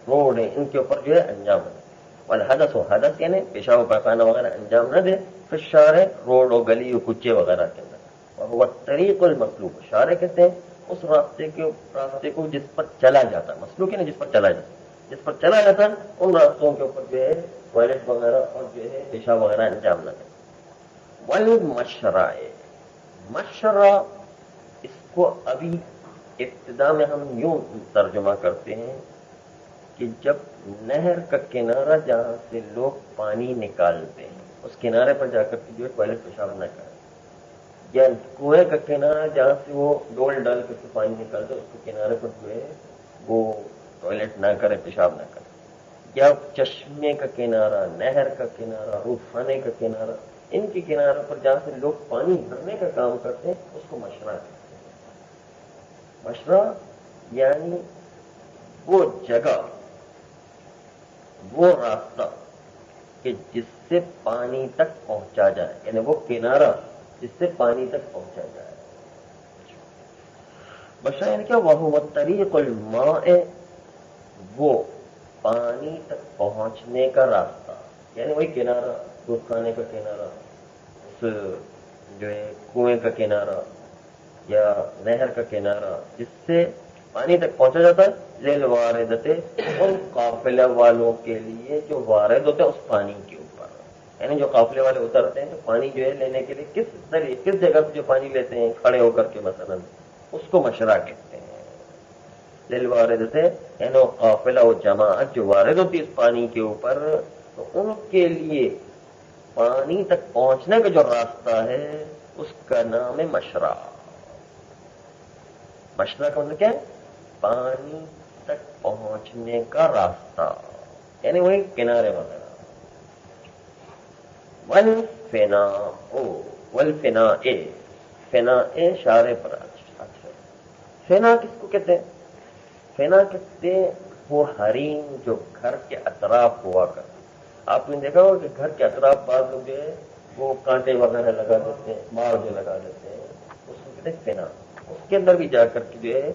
روڈ ہیں، ان کے اوپر جو ہے انجام نہ دے. والحدث و حدث یعنی پیشاب و پاخانہ وغیرہ انجام نہ دے فی الشارع، روڈ و گلی و کوچے وغیرہ کے اندر. اور وہ طریق المسلوک، شارع کہتے ہیں اس راستے کو جس پر چلا جاتا ہے. مسلوک ہے نا، جس پر چلا جاتا ہے، جس پر چلا جاتا ہے ان راستوں کے اوپر جو ہے ٹوائلٹ وغیرہ اور جو ہے پیشاب وغیرہ انجام نہ دے. والمشرع، مشرع اس کو ابھی ابتدا میں ہم یوں ترجمہ کرتے ہیں کہ جب نہر کا کنارہ جہاں سے لوگ پانی نکالتے ہیں اس کنارے پر جا کر کے جو ہے ٹوائلٹ پیشاب نہ کریں، یا کنویں کا کنارہ جہاں سے وہ ڈول ڈال کر کے پانی نکالتے اس کے کنارے پر جو ہے وہ ٹوائلٹ نہ کریں، پیشاب نہ کریں. یا چشمے کا کنارہ، نہر کا کنارہ، روخانے کا کنارہ، ان کے کناروں پر جہاں سے لوگ پانی بھرنے کا کام کرتے ہیں اس کو مشرہ کہتے ہیں. مشرہ یعنی وہ جگہ، وہ راستہ کہ جس سے پانی تک پہنچا جائے، یعنی وہ کنارہ جس سے پانی تک پہنچا جائے. مشرہ یعنی کیا؟ وہ طریق الماء، وہ پانی تک پہنچنے کا راستہ، یعنی وہی کنارہ، دودھ خانے کا کنارہ، جو ہے کنویں کا کنارہ یا نہر کا کنارہ، جس سے پانی تک پہنچا جاتا ہے. ذیل واردتے، ان قافلہ والوں کے لیے جو وارد ہوتے ہیں اس پانی کے اوپر، یعنی جو قافلے والے اترتے ہیں تو پانی جو ہے لینے کے لیے کس جگہ سے جو پانی لیتے ہیں کھڑے ہو کر کے مثلا، اس کو مشرہ کہتے ہیں. ذیل واردتے یعنی وہ قافلہ و جماعت جو وارد ہوتی ہے اس پانی کے اوپر، تو ان کے لیے پانی تک پہنچنے کا جو راستہ ہے اس کا نام ہے مشرہ. مشرہ کا مطلب کیا ہے؟ پانی تک پہنچنے کا راستہ، یعنی وہی کنارے وغیرہ. والفناء، فناء شارے پر. اچھا، فنا کس کو کہتے ہیں؟ فنا کہتے ہیں وہ حریم جو گھر کے اطراف ہوا کرتا. آپ نے دیکھا ہوگا کہ گھر کے اطراف بعض لوگ جو ہے وہ کانٹے وغیرہ لگا دیتے ہیں، مار جو لگا دیتے ہیں، اس کو کہتے ہیں فنا. اس کے اندر بھی جا کر کے جو ہے